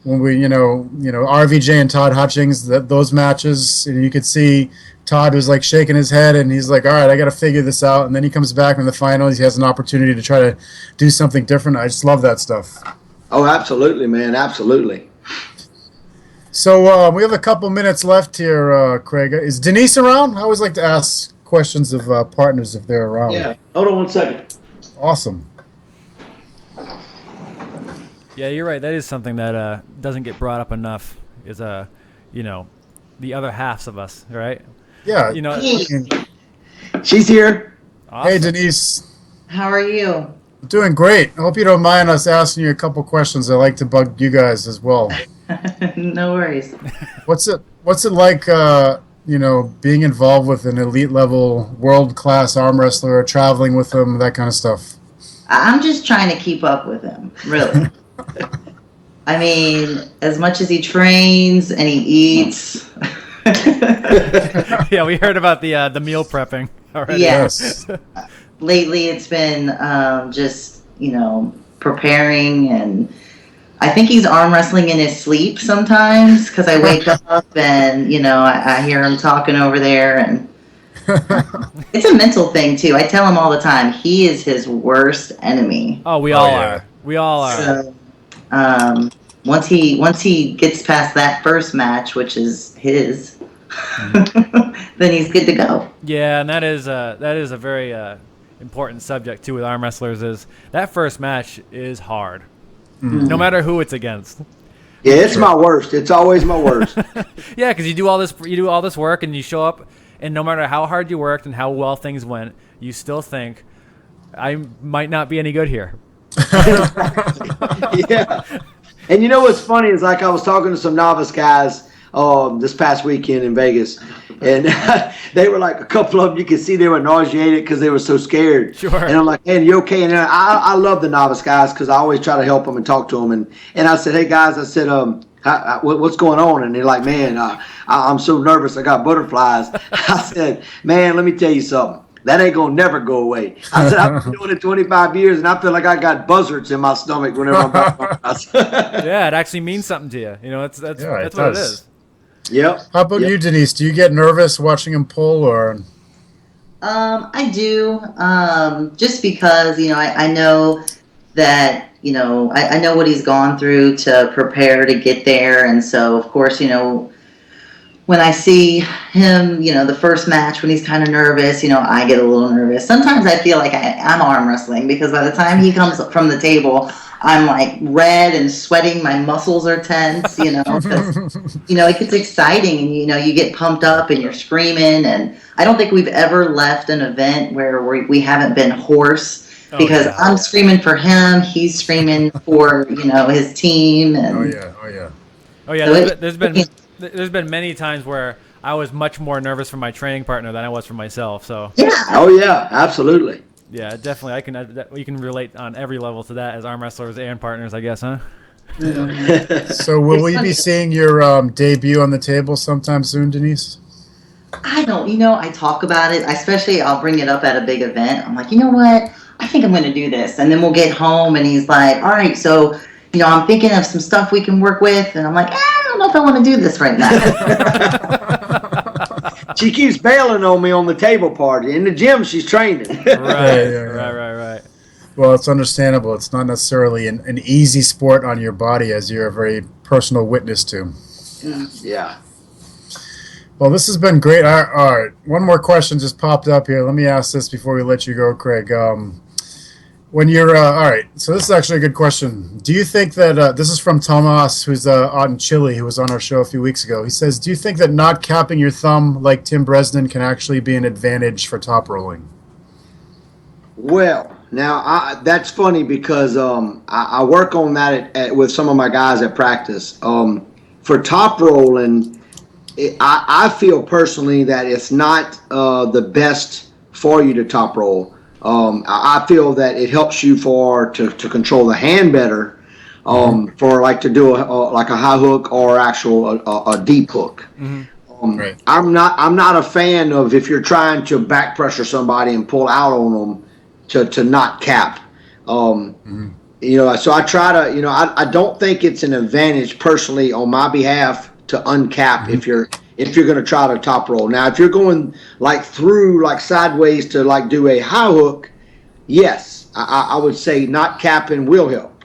when we RVJ and Todd Hutchings, those matches, you could see Todd was like shaking his head, and he's like, all right, I got to figure this out. And then he comes back in the finals. He has an opportunity to try to do something different. I just love that stuff. Oh, absolutely, man. Absolutely. So we have a couple minutes left here, Craig. Is Denise around? I always like to ask questions of partners if they're around. Yeah. Hold on one second. Awesome. Yeah, you're right. That is something that doesn't get brought up enough is, the other halves of us, right? Yeah. She's here. Awesome. Hey, Denise. How are you? Doing great. I hope you don't mind us asking you a couple questions. I like to bug you guys as well. No worries. What's it like, being involved with an elite level, world class arm wrestler, traveling with them, that kind of stuff? I'm just trying to keep up with him, really. I mean, as much as he trains and he eats. Yeah, we heard about the meal prepping already. Yes. Lately, it's been just preparing, and I think he's arm wrestling in his sleep sometimes because I wake up and I hear him talking over there, and it's a mental thing too. I tell him all the time he is his worst enemy. Oh, we all are. We all are. So, once he gets past that first match, which is his, then he's good to go. Yeah, and that is a very important subject too with arm wrestlers. Is that first match is hard, no matter who it's against. Yeah, it's my worst. It's always my worst. Yeah, because you do all this work, and you show up, and no matter how hard you worked and how well things went, you still think I might not be any good here. Yeah. And what's funny is, like, I was talking to some novice guys this past weekend in Vegas, and they were like, a couple of them, you could see they were nauseated because they were so scared. Sure. And I'm like, man, you okay? And I love the novice guys because I always try to help them and talk to them. And I said, hey, guys, I said, what's going on? And they're like, man, I'm so nervous. I got butterflies. I said, man, let me tell you something. That ain't going to never go away. I said, I've been doing it 25 years, and I feel like I got buzzards in my stomach whenever I'm about Yeah, it actually means something to you. That's what it is. Yep. How about you, Denise? Do you get nervous watching him pull, or? I do, just because I know that I know what he's gone through to prepare to get there, and so of course when I see him, the first match when he's kind of nervous, I get a little nervous. Sometimes I feel like I'm arm wrestling because by the time he comes from the table, I'm like red and sweating. My muscles are tense, 'cause, it gets exciting, and you get pumped up and you're screaming. And I don't think we've ever left an event where we haven't been hoarse because I'm screaming for him, he's screaming for his team. And Oh yeah. So there's been many times where I was much more nervous for my training partner than I was for myself. So yeah. Oh yeah, absolutely. Yeah, definitely. We can relate on every level to that as arm wrestlers and partners, I guess, huh? So will we be seeing your debut on the table sometime soon, Denise? I don't, I talk about it, especially I'll bring it up at a big event. I'm like, you know what? I think I'm going to do this. And then we'll get home and he's like, all right, so, I'm thinking of some stuff we can work with. And I'm like, I don't know if I want to do this right now. She keeps bailing on me on the table part. In the gym, she's training. Right. Well, it's understandable. It's not necessarily an easy sport on your body, as you're a very personal witness to. Yeah. Well, this has been great. All right. One more question just popped up here. Let me ask this before we let you go, Craig. when you're all right, so this is actually a good question. Do you think that this is from Tomas, who's out in Chile, who was on our show a few weeks ago? He says, "Do you think that not capping your thumb like Tim Bresnan can actually be an advantage for top rolling?" Well, now that's funny because I work on that with some of my guys at practice. For top rolling, I feel personally that it's not the best for you to top roll. I feel that it helps you to control the hand better, for like to do like a high hook or actual a deep hook. Right. I'm not a fan of if you're trying to back pressure somebody and pull out on them to not cap. So I try to, I don't think it's an advantage personally on my behalf to uncap if you're going to try to top roll. Now, if you're going like through like sideways to like do a high hook, yes, I would say not capping will help.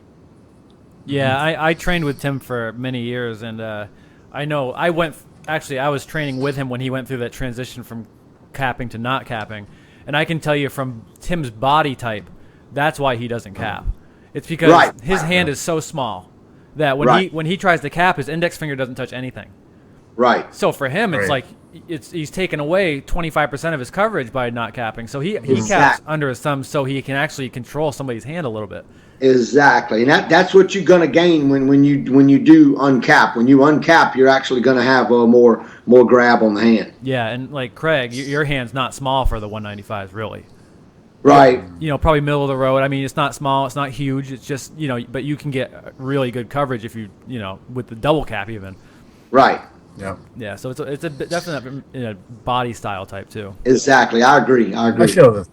Yeah, I trained with Tim for many years, and I know I was training with him when he went through that transition from capping to not capping. And I can tell you from Tim's body type, that's why he doesn't cap. It's because his hand is so small that when he tries to cap, his index finger doesn't touch anything. Right. So for him, it's like he's taken away 25% of his coverage by not capping. So he caps under his thumb so he can actually control somebody's hand a little bit. Exactly, and that's what you're going to gain when you do uncap. When you uncap, you're actually going to have more grab on the hand. Yeah, and like Craig, your hand's not small for the 195s, really. Right. Probably middle of the road. I mean, it's not small, it's not huge. It's just but you can get really good coverage if you with the double cap even. Right. Yeah. Yeah. So it's a definite body style type too. Exactly. I agree. I feel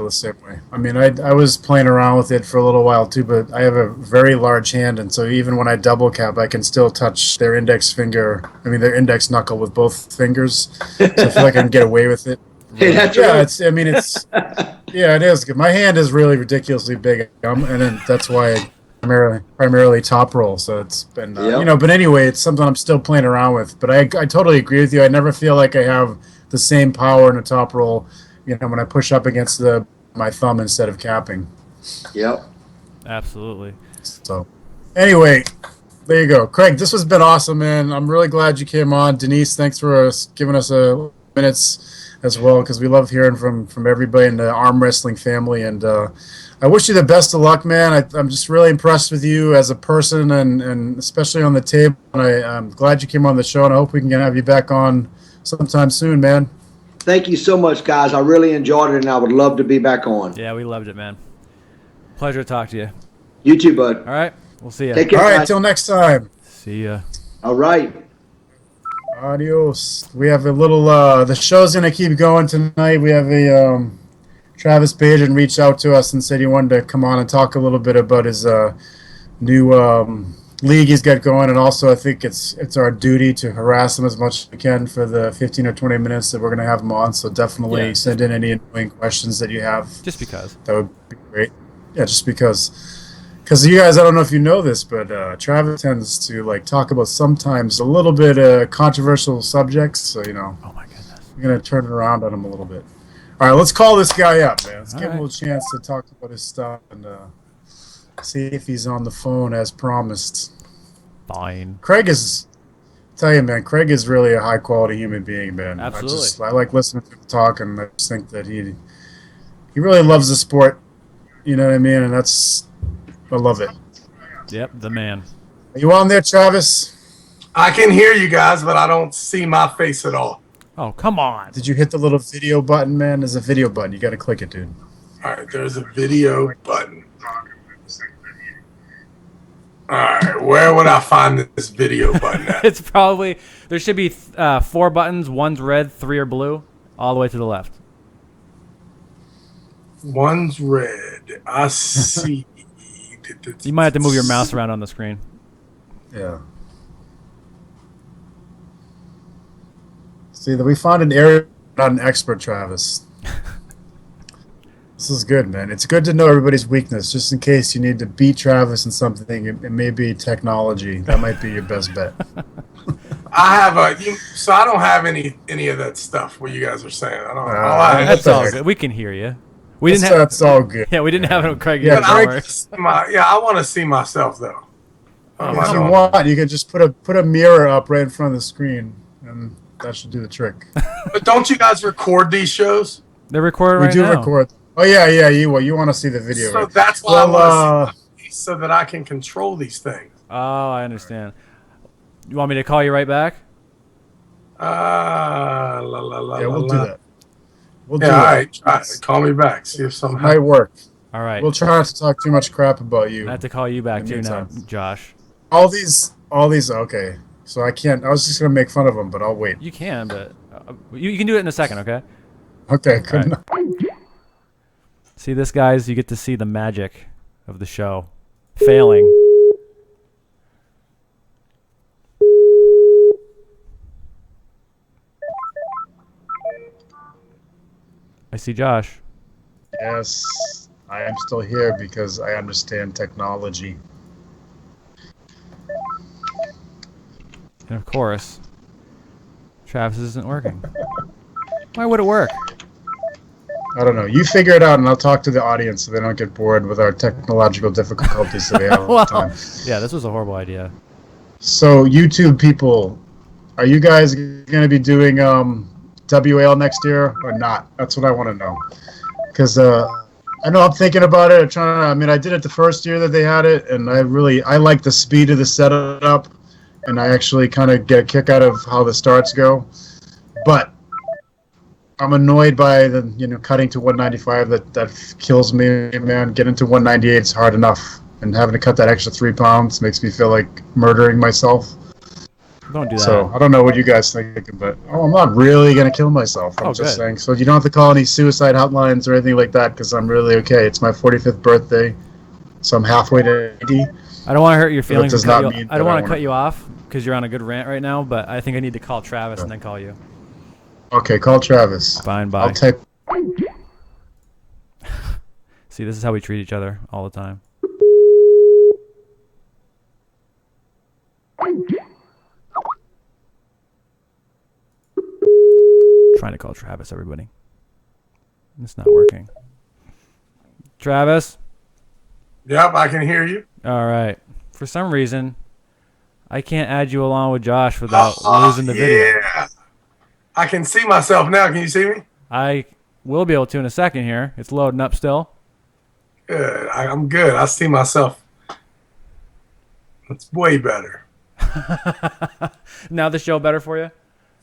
the same way. I mean, I was playing around with it for a little while too, but I have a very large hand, and so even when I double cap, I can still touch their index knuckle with both fingers. So I feel like I can get away with it. Hey, that's it is good. My hand is really ridiculously big, and then that's why I primarily top roll. So it's been, but anyway, it's something I'm still playing around with. But I totally agree with you. I never feel like I have the same power in a top roll, when I push up against my thumb instead of capping. Yep. Absolutely. So anyway, there you go. Craig, this has been awesome, man. I'm really glad you came on. Denise, thanks for giving us a minutes as well, because we love hearing from everybody in the arm wrestling family. And I wish you the best of luck, man. I'm just really impressed with you as a person, and especially on the table. And I'm glad you came on the show, and I hope we can have you back on sometime soon, man. Thank you so much, guys. I really enjoyed it, and I would love to be back on. Yeah, we loved it, man. Pleasure to talk to you. You too, bud. All right. We'll see you. Take care, all right, guys. till next time. See ya. All right. Adios. We have a little, the show's going to keep going tonight. We have a, Travis Bagent reached out to us and said he wanted to come on and talk a little bit about his new league he's got going. And also I think it's our duty to harass him as much as we can for the 15 or 20 minutes that we're going to have him on. So definitely send in any annoying questions that you have. Just because. That would be great. Yeah, just because. Because you guys, I don't know if you know this, but Travis tends to talk about sometimes a little bit controversial subjects. So Oh my goodness. we're gonna turn it around on him a little bit. All right, let's call this guy up, man. Let's give him a little chance to talk about his stuff and see if he's on the phone as promised. Fine. Craig is Craig is really a high quality human being, man. Absolutely. I like listening to him talk, and I just think that he really loves the sport. You know what I mean? And I love it. Yep, the man. Are you on there, Travis? I can hear you guys, but I don't see my face at all. Oh, come on. Did you hit the little video button, man? There's a video button. You got to click it, dude. All right, there's a video button. All right, where would I find this video button at? It's probably, there should be 4 buttons. One's red, 3 are blue, all the way to the left. One's red. I see. You might have to move your mouse around on the screen. Yeah. See, we found an area, not an expert, Travis. This is good, man. It's good to know everybody's weakness, just in case you need to beat Travis in something. It may be technology. That might be your best bet. I have so I don't have any of that stuff. What you guys are saying, I don't. That's all good. We can hear you. We didn't have. That's all good. Yeah, we didn't have it with Craig. Yeah, yet, don't worry. I want to see myself though. If you want, you can just put a mirror up right in front of the screen, and that should do the trick. But don't you guys record these shows? They're recorded We right do now. record. Oh yeah. You want to see the video? So right? that's why I want to see these so that I can control these things. Oh, I understand. You want me to call you right back? Yeah, We'll do that. We'll do Yeah, all that. right. Call me back. See if something Might work. All right. We'll try not to talk too much crap about you. I have to call you back In the too now, meantime. Josh. All these. Okay. So I can't. I was just gonna make fun of them, but I'll wait. You can, but you can do it in a second, okay? Okay. Good All enough. See this, guys? You get to see the magic of the show failing. I see Josh. Yes, I am still here because I understand technology. And of course, Travis isn't working. Why would it work? I don't know. You figure it out, and I'll talk to the audience so they don't get bored with our technological difficulties that we have all the time. Yeah, this was a horrible idea. So, YouTube people, are you guys going to be doing WAL next year or not? That's what I want to know. Because I know I'm thinking about it. I did it the first year that they had it, and I like the speed of the setup, and I actually kind of get a kick out of how the starts go. But I'm annoyed by the cutting to 195. That kills me, man. Getting to 198 is hard enough, and having to cut that extra 3 pounds makes me feel like murdering myself. Don't do that. So I don't know what you guys think, but I'm not really gonna kill myself. I'm just saying. So you don't have to call any suicide hotlines or anything like that because I'm really okay. It's my 45th birthday, so I'm halfway to 80. I don't want to hurt your feelings. does not mean I don't that I want to wanna- cut you off because you're on a good rant right now. But I think I need to call Travis and then call you. Okay, call Travis. Fine, bye. I'll type. See, this is how we treat each other all the time. Trying to call Travis, everybody. It's not working. Travis? Yep, I can hear you. All right. For some reason, I can't add you along with Josh without losing the video. Yeah. I can see myself now. Can you see me? I will be able to in a second here. It's loading up still. Good. I'm good. I see myself. It's way better. Now the show better for you?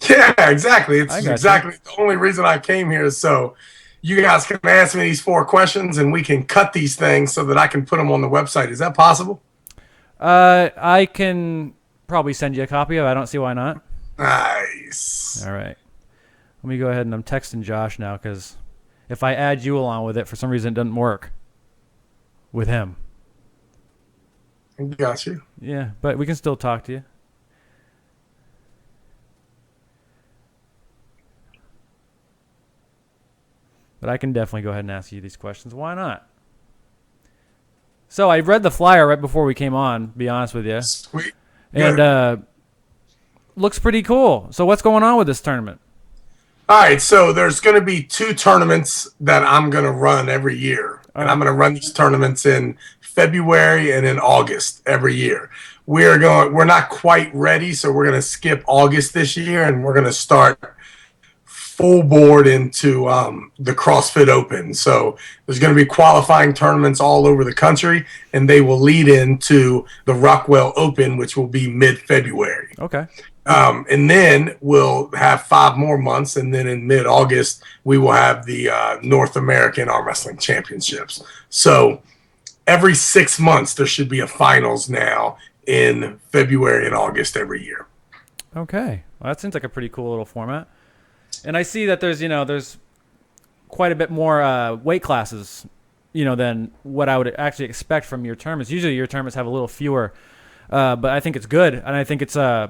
Yeah, exactly. It's I got exactly the only reason I came here is so you guys can ask me these 4 questions and we can cut these things so that I can put them on the website. Is that possible? I can probably send you a copy of it. I don't see why not. Nice. All right. Let me go ahead and I'm texting Josh now because if I add you along with it, for some reason it doesn't work with him. Got you. Yeah, but we can still talk to you. But I can definitely go ahead and ask you these questions. Why not? So I read the flyer right before we came on, to be honest with you. Sweet. And looks pretty cool. So what's going on with this tournament? All right, so there's going to be 2 tournaments that I'm going to run every year. And I'm going to run these tournaments in February and in August every year. We're not quite ready, so we're going to skip August this year, and we're going to start full board into the CrossFit Open. So there's going to be qualifying tournaments all over the country, and they will lead into the Rockwell Open, which will be mid-February. Okay. And then we'll have 5 more months, and then in mid-August, we will have the North American Arm Wrestling Championships. So every 6 months, there should be a finals now in February and August every year. Okay. Well, that seems like a pretty cool little format. And I see that there's quite a bit more weight classes, than what I would actually expect from your tournaments. Usually your tournaments have a little fewer, but I think it's good. And I think it's, I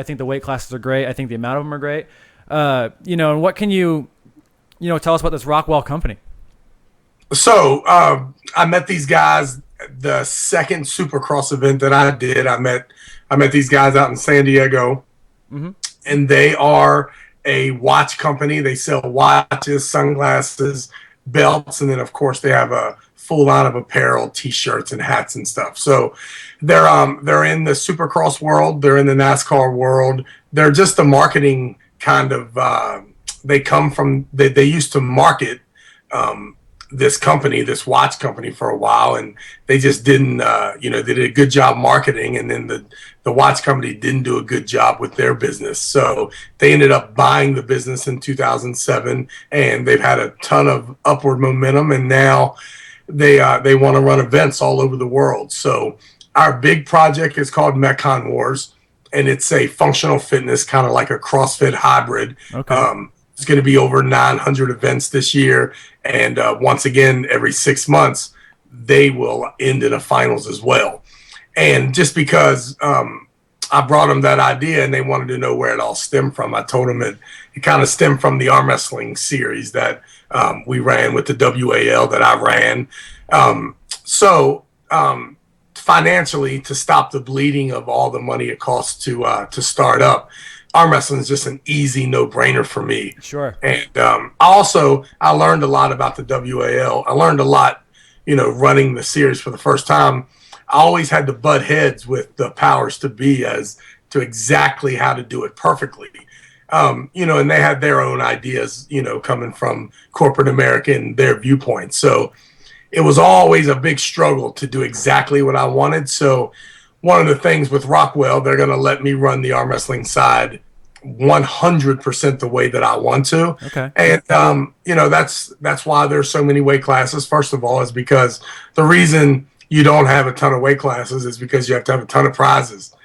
think the weight classes are great. I think the amount of them are great. And what can you tell us about this Rockwell company? So I met these guys the second Supercross event that I did. I met these guys out in San Diego, and they are a watch company. They sell watches, sunglasses, belts, and then of course they have a full line of apparel, t-shirts and hats and stuff. So they're in the Supercross world, they're in the NASCAR world. They're just a marketing kind of they come from they used to market this company, this watch company, for a while, and they just didn't they did a good job marketing, and then the watch company didn't do a good job with their business. So they ended up buying the business in 2007, and they've had a ton of upward momentum, and now they want to run events all over the world. So our big project is called Metcon Wars, and it's a functional fitness, kind of like a CrossFit hybrid. Okay. It's going to be over 900 events this year. And once again, every 6 months, they will end in a finals as well. And just because I brought them that idea and they wanted to know where it all stemmed from, I told them it kind of stemmed from the arm wrestling series that we ran with the WAL that I ran. Financially, to stop the bleeding of all the money it costs to start up, arm wrestling is just an easy no-brainer for me. Sure. And I learned a lot about the WAL. I learned a lot, running the series for the first time. I always had to butt heads with the powers to be as to exactly how to do it perfectly. And they had their own ideas, coming from corporate America and their viewpoint. So it was always a big struggle to do exactly what I wanted. So one of the things with Rockwell, they're going to let me run the arm wrestling side 100% the way that I want to. Okay. And, that's why there's so many weight classes. First of all, is because the reason you don't have a ton of weight classes is because you have to have a ton of prizes.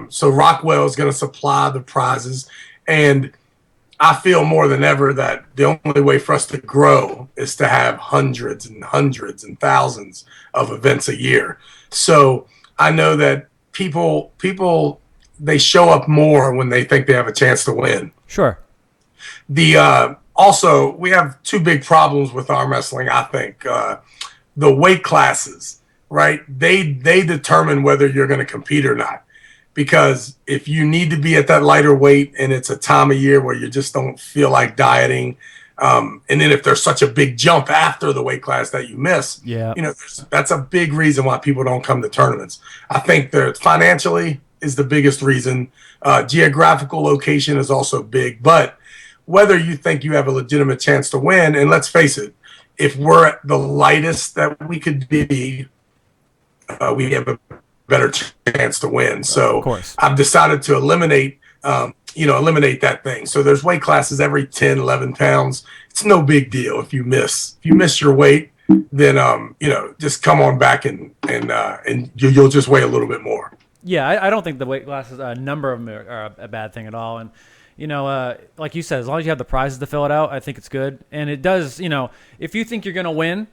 So Rockwell is going to supply the prizes. And I feel more than ever that the only way for us to grow is to have hundreds and hundreds and thousands of events a year. So I know that people they show up more when they think they have a chance to win. Sure. Also, we have two big problems with arm wrestling, I think. The weight classes, right? They determine whether you're going to compete or not. Because if you need to be at that lighter weight and it's a time of year where you just don't feel like dieting, and then if there's such a big jump after the weight class that you miss, that's a big reason why people don't come to tournaments. I think that financially is the biggest reason. Geographical location is also big, but whether you think you have a legitimate chance to win, and let's face it, if we're at the lightest that we could be, we have a better chance to win. So I've decided to eliminate that thing. So there's weight classes every 10, 11 pounds. It's no big deal if you miss your weight, then, just come on back and you'll just weigh a little bit more. Yeah. I don't think the weight classes, number of them are a bad thing at all. And, like you said, as long as you have the prizes to fill it out, I think it's good. And it does, if you think you're going to win,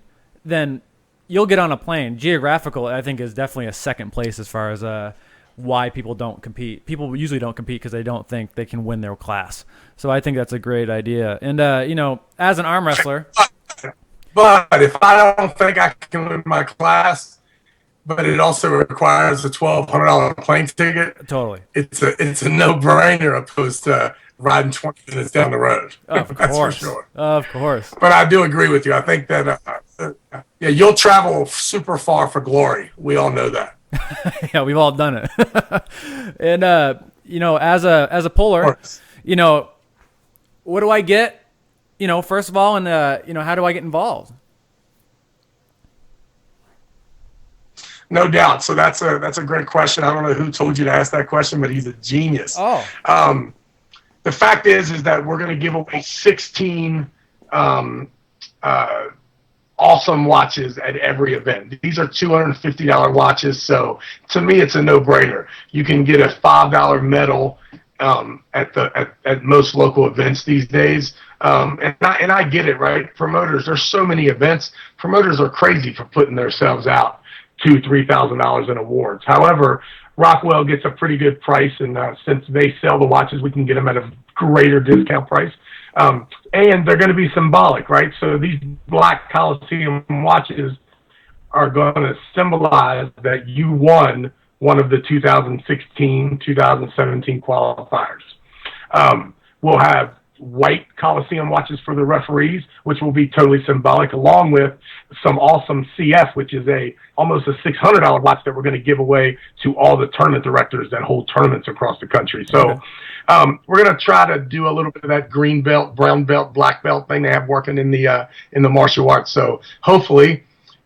then you'll get on a plane. Geographical, I think, is definitely a second place as far as why people don't compete. People usually don't compete because they don't think they can win their class. So I think that's a great idea. And, as an arm wrestler. But if I don't think I can win my class, but it also requires a $1,200 plane ticket. Totally. It's a no-brainer opposed to riding 20 minutes down the road. Of That's course. for sure. Of course. But I do agree with you. I think that you'll travel super far for glory. We all know that. Yeah, we've all done it. And as a puller, what do I get? First of all, and how do I get involved? No doubt. So that's a great question. I don't know who told you to ask that question, but he's a genius. Oh. The fact is that we're going to give away 16 awesome watches at every event. These are $250 watches, so to me it's a no-brainer. You can get a $5 medal at most local events these days. And I get it, right? Promoters, there's so many events. Promoters are crazy for putting themselves out $2,000-$3,000 in awards. However, Rockwell gets a pretty good price, and since they sell the watches, we can get them at a greater discount price. And they're going to be symbolic, right? So these black Coliseum watches are going to symbolize that you won one of the 2016, 2017 qualifiers. We'll have white Coliseum watches for the referees, which will be totally symbolic, along with some awesome CF, which is almost a $600 watch that we're going to give away to all the tournament directors that hold tournaments across the country. So we're going to try to do a little bit of that green belt, brown belt, black belt thing they have working in the martial arts. So hopefully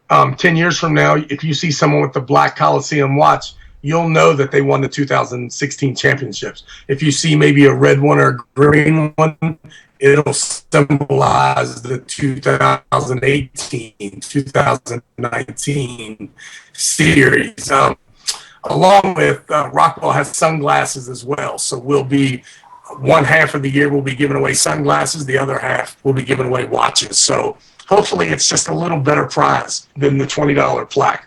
10 years from now, if you see someone with the black Coliseum watch, you'll know that they won the 2016 championships. If you see maybe a red one or a green one, it'll symbolize the 2018, 2019 series. Along with Rockwell has sunglasses as well. So we'll be, one half of the year we'll be giving away sunglasses. The other half we'll be giving away watches. So hopefully it's just a little better prize than the $20 plaque.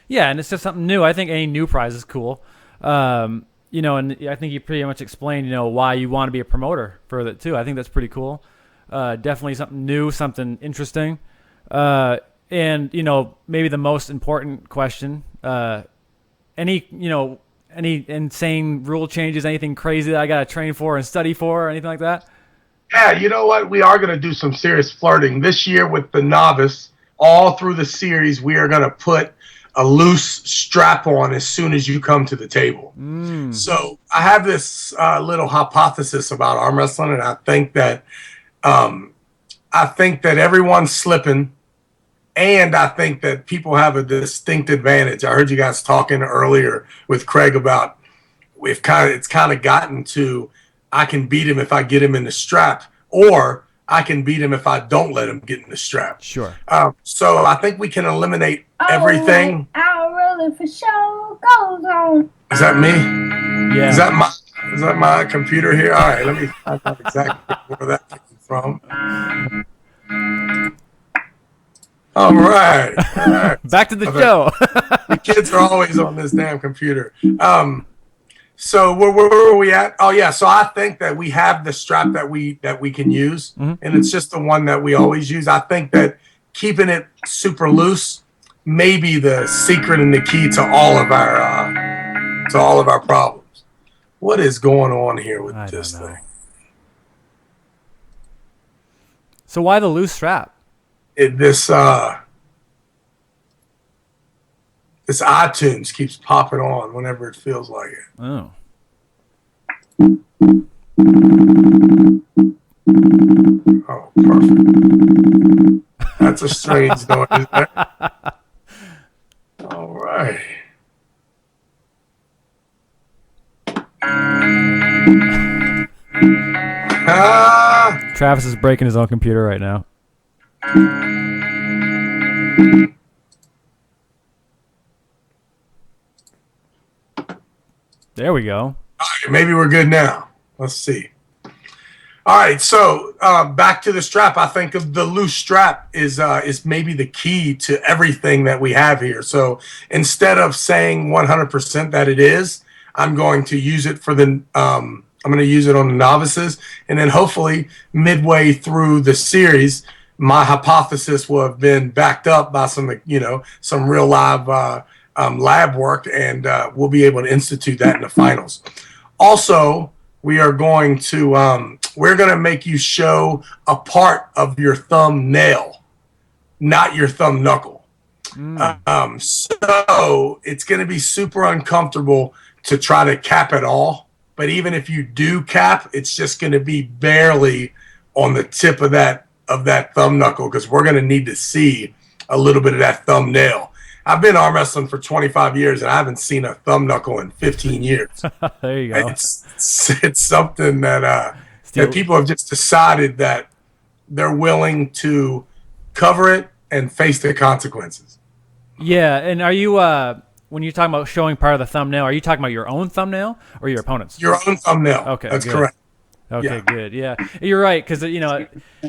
Yeah, and it's just something new. I think any new prize is cool. And I think you pretty much explained, why you want to be a promoter for it too. I think that's pretty cool. Definitely something new, something interesting. And maybe the most important question, any insane rule changes, anything crazy that I got to train for and study for or anything like that? Yeah, you know what? We are going to do some serious flirting this year with the novice. All through the series, we are going to put a loose strap on as soon as you come to the table. So I have this little hypothesis about arm wrestling, and I think that everyone's slipping, and I think that people have a distinct advantage. I heard you guys talking earlier with Craig about it's kind of gotten to, I can beat him if I get him in the strap, or I can beat him if I don't let him get in the strap. Sure. So I think we can eliminate everything. Our really for sure goes on. Is that me? Yeah. Is that my computer here? All right, let me find out exactly where that came from. All right. Back to the show. The kids are always on this damn computer. So where were we at? Oh yeah, so I think that we have the strap that we can use, and it's just the one that we always use. I think that keeping it super loose may be the secret and the key to all of our problems. What is going on here with this thing? So why the loose strap? This iTunes keeps popping on whenever it feels like it. Oh. Oh, perfect. That's a strange noise, isn't it? All right. Travis is breaking his own computer right now. There we go. All right, maybe we're good now. Let's see. All right, so back to the strap. I think of the loose strap is maybe the key to everything that we have here. So instead of saying 100% that it is, I'm going to use it for I'm going to use it on the novices, and then hopefully midway through the series, my hypothesis will have been backed up by some real live lab work, and we'll be able to institute that in the finals. Also, we are going to make you show a part of your thumbnail, not your thumb knuckle. So it's going to be super uncomfortable to try to cap it all. But even if you do cap, it's just going to be barely on the tip of that thumb knuckle, because we're going to need to see a little bit of that thumbnail. I've been arm wrestling for 25 years, and I haven't seen a thumb knuckle in 15 years. There you go. It's something that people have just decided that they're willing to cover it and face the consequences. Yeah, and are you when you're talking about showing part of the thumbnail, are you talking about your own thumbnail or your opponent's? Your own thumbnail. Okay, that's good. correct. Okay, Yeah. good. Yeah, you're right, because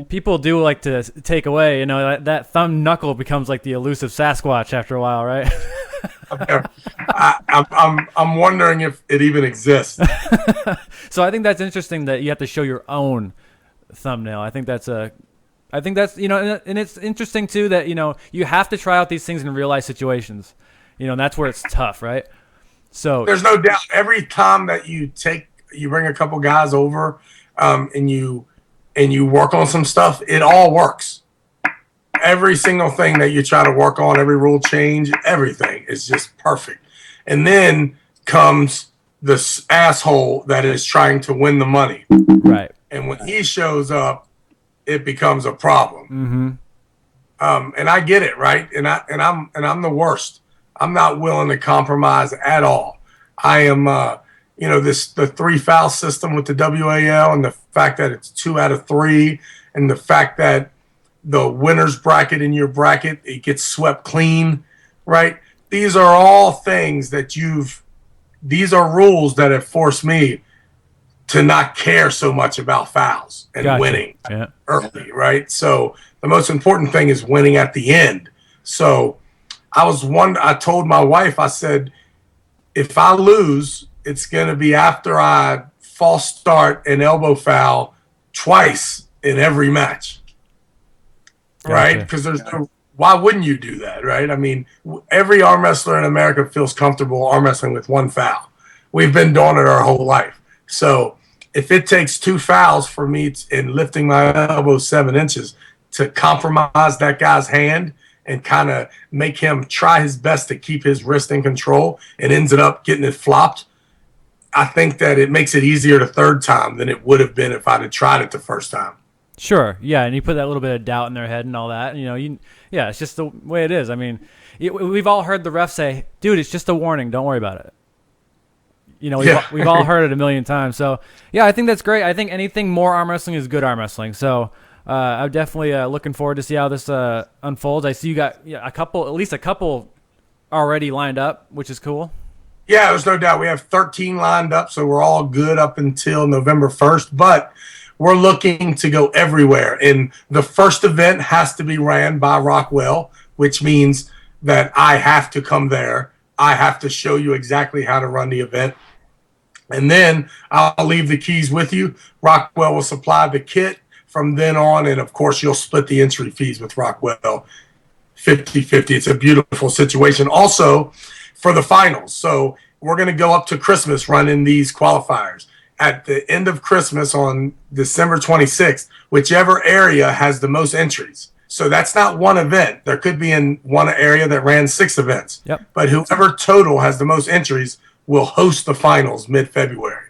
people do like to take away. That thumb knuckle becomes like the elusive Sasquatch after a while, right? I'm wondering if it even exists. So I think that's interesting that you have to show your own thumbnail. I think that's and it's interesting too that you have to try out these things in real life situations. And that's where it's tough, right? So there's no doubt. Every time that you bring a couple guys over, and you and you work on some stuff, it all works. Every single thing that you try to work on, every rule change, everything is just perfect. And then comes this asshole that is trying to win the money. Right. And when he shows up, it becomes a problem. And I get it, right? And I'm the worst. I'm not willing to compromise at all. I am, the 3 foul system with the WAL, and the fact that it's 2 out of 3, and the fact that the winner's bracket in your bracket, it gets swept clean, right? These are all things that these are rules that have forced me to not care so much about fouls and winning early, right? So the most important thing is winning at the end. So I told my wife, I said, if I lose, it's going to be after I false start and elbow foul twice in every match, right? Because why wouldn't you do that, right? I mean, every arm wrestler in America feels comfortable arm wrestling with 1 foul. We've been doing it our whole life. So if it takes 2 fouls for me in lifting my elbow 7 inches to compromise that guy's hand and kind of make him try his best to keep his wrist in control and ends up getting it flopped, I think that it makes it easier the 3rd time than it would have been if I'd have tried it the 1st time. Sure, yeah, and you put that little bit of doubt in their head and all that. It's just the way it is. I mean, we've all heard the ref say, "Dude, it's just a warning. Don't worry about it." We've all heard it a million times. So, yeah, I think that's great. I think anything more arm wrestling is good arm wrestling. So, I'm definitely looking forward to see how this unfolds. I see you got at least a couple already lined up, which is cool. Yeah, there's no doubt. We have 13 lined up, so we're all good up until November 1st. But we're looking to go everywhere. And the first event has to be ran by Rockwell, which means that I have to come there. I have to show you exactly how to run the event. And then I'll leave the keys with you. Rockwell will supply the kit from then on. And, of course, you'll split the entry fees with Rockwell 50-50. It's a beautiful situation. Also, for the finals. So we're going to go up to Christmas running these qualifiers. At the end of Christmas on December 26th, whichever area has the most entries. So that's not one event. There could be in one area that ran 6 events. Yep. But whoever total has the most entries will host the finals mid-February.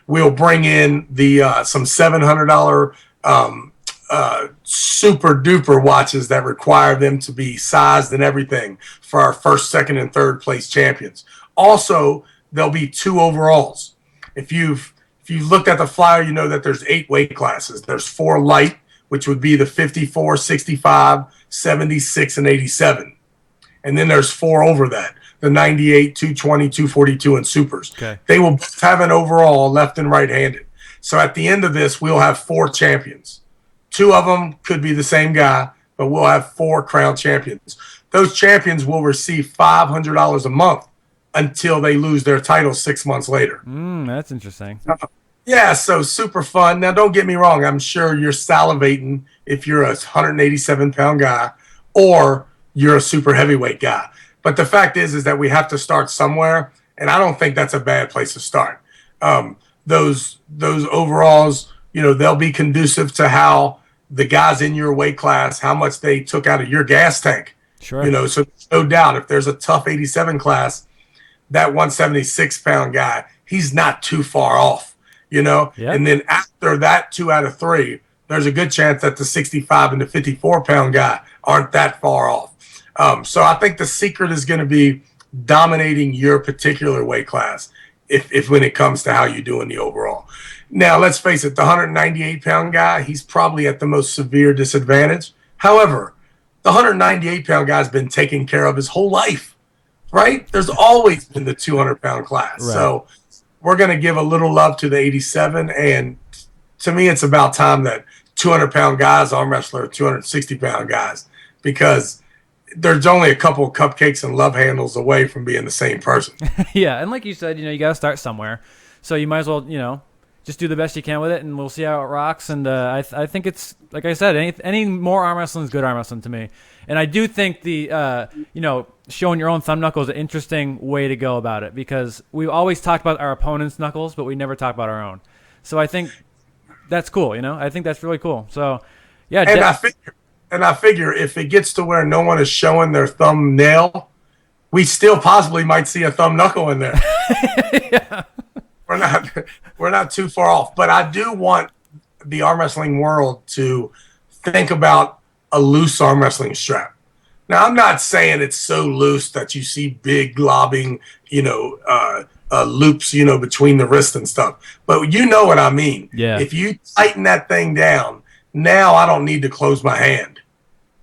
We'll bring in the some $700 super duper watches that require them to be sized and everything for our 1st, 2nd, and 3rd place champions. Also, there'll be 2 overalls. If you've looked at the flyer, you know that there's 8 weight classes. There's 4 light, which would be the 54, 65, 76, and 87. And then there's 4 over that, the 98, 220, 242, and supers. Okay. They will have an overall left and right-handed. So at the end of this, we'll have 4 champions. 2 of them could be the same guy, but we'll have 4 crown champions. Those champions will receive $500 a month until they lose their title 6 months later. That's interesting. Yeah, so super fun. Now, don't get me wrong. I'm sure you're salivating if you're a 187-pound guy or you're a super heavyweight guy. But the fact is that we have to start somewhere, and I don't think that's a bad place to start. Those overalls, they'll be conducive to how the guys in your weight class, how much they took out of your gas tank. Sure. So no doubt if there's a tough 87 class, that 176-pound guy, he's not too far off, Yep. And then after that 2 out of 3, there's a good chance that the 65 and the 54-pound guy aren't that far off. So I think the secret is going to be dominating your particular weight class if when it comes to how you do in the overall. Now, let's face it, the 198-pound guy, he's probably at the most severe disadvantage. However, the 198-pound guy has been taken care of his whole life. Right? There's always been the 200-pound class. Right. So we're going to give a little love to the 87. And to me, it's about time that 200-pound guys arm wrestler 260-pound guys, because there's only a couple of cupcakes and love handles away from being the same person. Yeah, and like you said, you got to start somewhere. So you might as well, just do the best you can with it, and we'll see how it rocks. And I think it's, like I said, any more arm wrestling is good arm wrestling to me. And I do think the, showing your own thumb knuckle is an interesting way to go about it, because we've always talked about our opponent's knuckles, but we never talk about our own. So I think that's cool. I think that's really cool. So, yeah. And I figure if it gets to where no one is showing their thumbnail, we still possibly might see a thumb knuckle in there. Yeah. We're not too far off. But I do want the arm wrestling world to think about a loose arm wrestling strap. Now, I'm not saying it's so loose that you see big globbing, loops, between the wrist and stuff. But you know what I mean. Yeah. If you tighten that thing down, now I don't need to close my hand,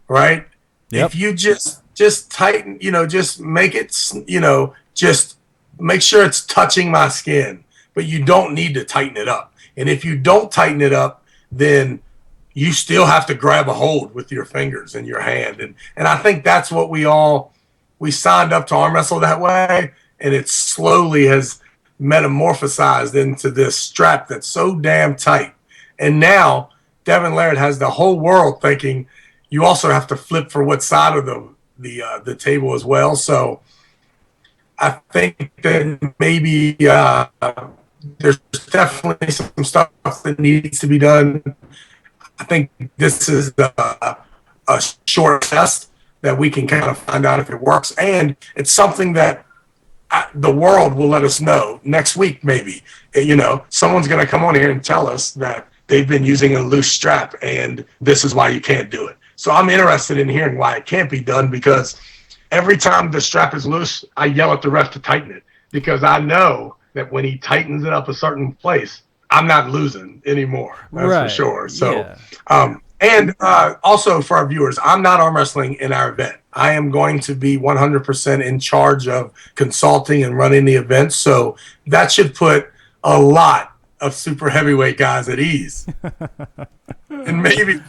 right? Yep. If you just tighten, just make it, just make sure it's touching my skin, but you don't need to tighten it up. And if you don't tighten it up, then you still have to grab a hold with your fingers and your hand. And I think that's what we signed up to arm wrestle that way. And it slowly has metamorphosized into this strap that's so damn tight. And now Devin Laird has the whole world thinking you also have to flip for what side of the table as well. So I think that maybe there's definitely some stuff that needs to be done. I think this is a short test that we can kind of find out if it works. And it's something that the world will let us know next week, maybe. Someone's going to come on here and tell us that they've been using a loose strap and this is why you can't do it. So I'm interested in hearing why it can't be done, because every time the strap is loose, I yell at the ref to tighten it, because I know that when he tightens it up a certain place, I'm not losing anymore. That's right. For sure. So, yeah. And also for our viewers, I'm not arm wrestling in our event. I am going to be 100% in charge of consulting and running the event. So that should put a lot of super heavyweight guys at ease and maybe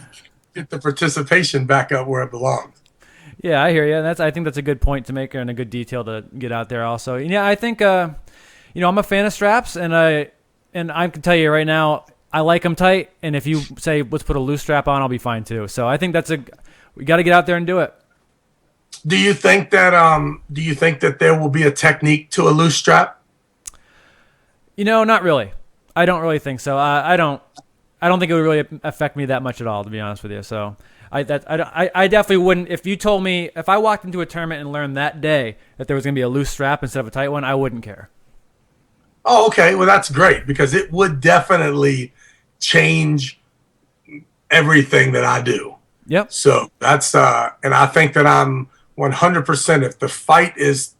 get the participation back up where it belongs. Yeah, I hear you. I think that's a good point to make and a good detail to get out there also. Yeah, I think, I'm a fan of straps, and I can tell you right now, I like them tight, and if you say, let's put a loose strap on, I'll be fine too. So I think we got to get out there and do it. Do you think that there will be a technique to a loose strap? Not really. I don't really think so. I don't think it would really affect me that much at all, to be honest with you. So I definitely wouldn't. If you told me, if I walked into a tournament and learned that day that there was going to be a loose strap instead of a tight one, I wouldn't care. Oh, okay. Well, that's great, because it would definitely change everything that I do. Yep. So that's and I think that I'm 100%. If the fight is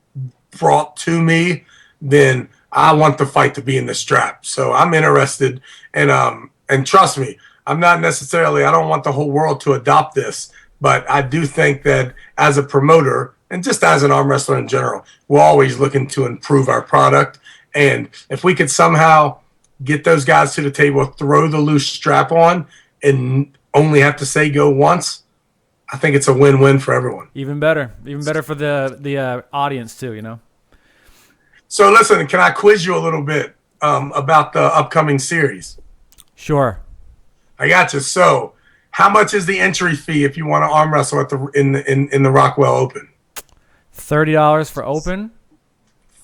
brought to me, then I want the fight to be in the strap. So I'm interested, and trust me, I'm not necessarily. I don't want the whole world to adopt this, but I do think that as a promoter and just as an arm wrestler in general, we're always looking to improve our product. And if we could somehow get those guys to the table, throw the loose strap on, and only have to say go once, I think it's a win-win for everyone. Even better for the audience too. So listen, can I quiz you a little bit about the upcoming series? Sure. I got you. So, how much is the entry fee if you want to arm wrestle at in the Rockwell Open? $30 for open.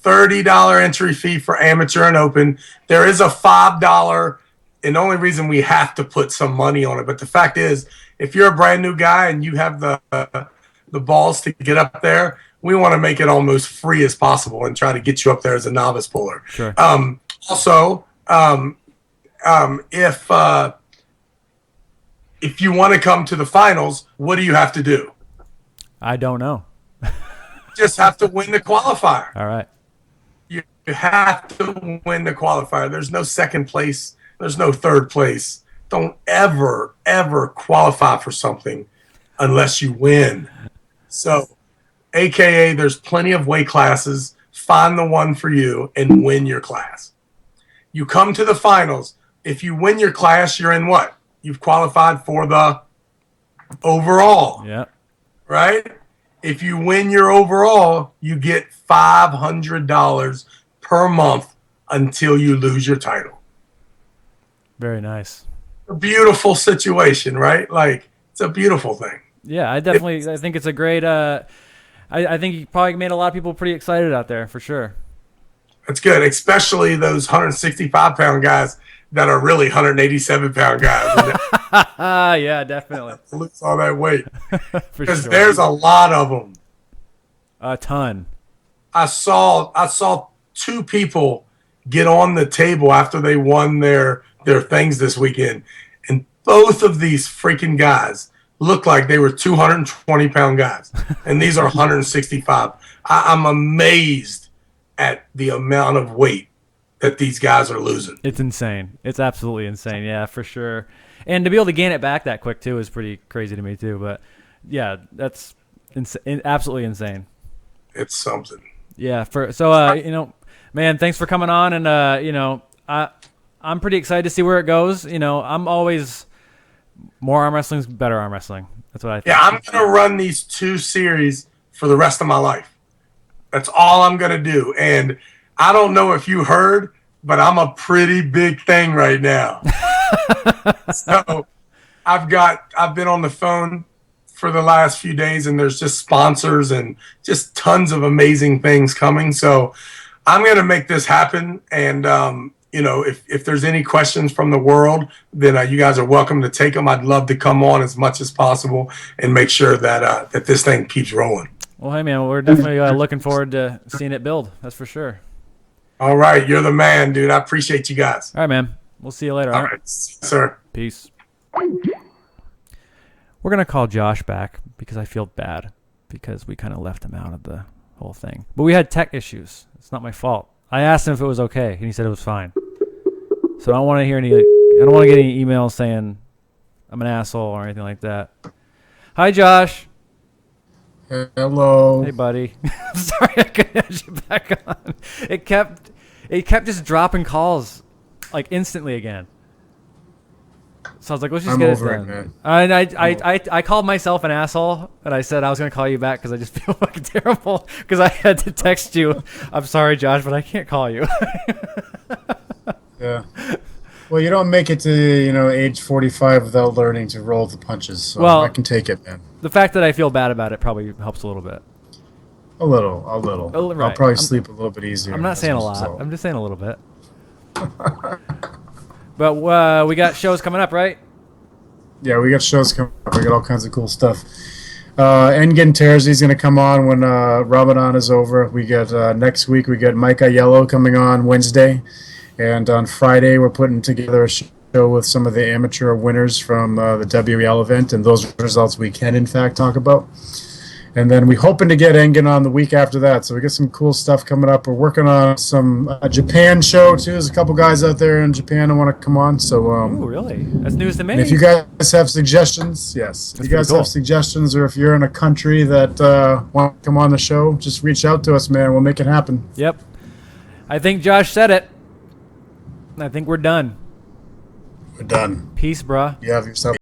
$30 entry fee for amateur and open. There is a $5, and the only reason we have to put some money on it, but the fact is, if you're a brand new guy and you have the balls to get up there, we want to make it almost free as possible and try to get you up there as a novice puller. Sure. Also, if you want to come to the finals, what do you have to do? I don't know. Just have to win the qualifier. All right. You have to win the qualifier. There's no second place. There's no third place. Don't ever, ever qualify for something unless you win. So, AKA, there's plenty of weight classes. Find the one for you and win your class. You come to the finals. If you win your class, you're in what? You've qualified for the overall. Yeah. Right? If you win your overall, you get $500 per month until you lose your title. Very nice. A beautiful situation, right? Like, it's a beautiful thing. Yeah, I think it's a great, I think you probably made a lot of people pretty excited out there, for sure. It's good, especially those 165-pound guys that are really 187-pound guys. Yeah, definitely. Lose all that weight. Because sure. there's a lot of them. A ton. I saw 2 people get on the table after they won their things this weekend, and both of these freaking guys looked like they were 220-pound guys, and these are 165. I'm amazed at the amount of weight that these guys are losing. It's insane. It's absolutely insane. Yeah, for sure. And to be able to gain it back that quick too is pretty crazy to me too. But yeah, that's absolutely insane. It's something. Yeah. Man, thanks for coming on, and I'm pretty excited to see where it goes. I'm always more arm wrestling's better arm wrestling. That's what I think. Yeah, I'm gonna run these 2 series for the rest of my life. That's all I'm gonna do. And I don't know if you heard, but I'm a pretty big thing right now. So I've been on the phone for the last few days, and there's just sponsors and just tons of amazing things coming. So I'm going to make this happen. And, if there's any questions from the world, then you guys are welcome to take them. I'd love to come on as much as possible and make sure that this thing keeps rolling. Well, hey, man, we're definitely looking forward to seeing it build. That's for sure. All right. You're the man, dude. I appreciate you guys. All right, man. We'll see you later. All right, sir. Peace. We're going to call Josh back because I feel bad because we kind of left him out of the whole thing. But we had tech issues. It's not my fault. I asked him if it was okay, and he said it was fine. So I don't want to hear I don't want to get any emails saying I'm an asshole or anything like that. Hi, Josh. Hello. Hey, buddy. Sorry I couldn't add you back on. It kept just dropping calls like instantly again. So I was like, let's just get it done. Man. And I called myself an asshole, and I said I was going to call you back because I just feel fucking terrible because I had to text you. I'm sorry, Josh, but I can't call you. Yeah. Well, you don't make it to age 45 without learning to roll the punches. So Well, I can take it, man. The fact that I feel bad about it probably helps a little bit. A little. Right. I'll probably sleep a little bit easier. I'm not saying a lot. result. I'm just saying a little bit. But we got shows coming up, right? Yeah, we got shows coming up. We got all kinds of cool stuff. Engen Terzi is going to come on when Ramadan is over. We got next week, we got Micah Yellow coming on Wednesday. And on Friday, we're putting together a show with some of the amateur winners from the WEL event. And those results we can, in fact, talk about. And then we're hoping to get Engen on the week after that. So we got some cool stuff coming up. We're working on some Japan show, too. There's a couple guys out there in Japan who want to come on. So, Oh, really? That's news to me. and if you guys have suggestions, yes. If you guys have suggestions, or if you're in a country that want to come on the show, just reach out to us, man. We'll make it happen. Yep. I think Josh said it. I think we're done. We're done. Peace, bruh. You have yourself.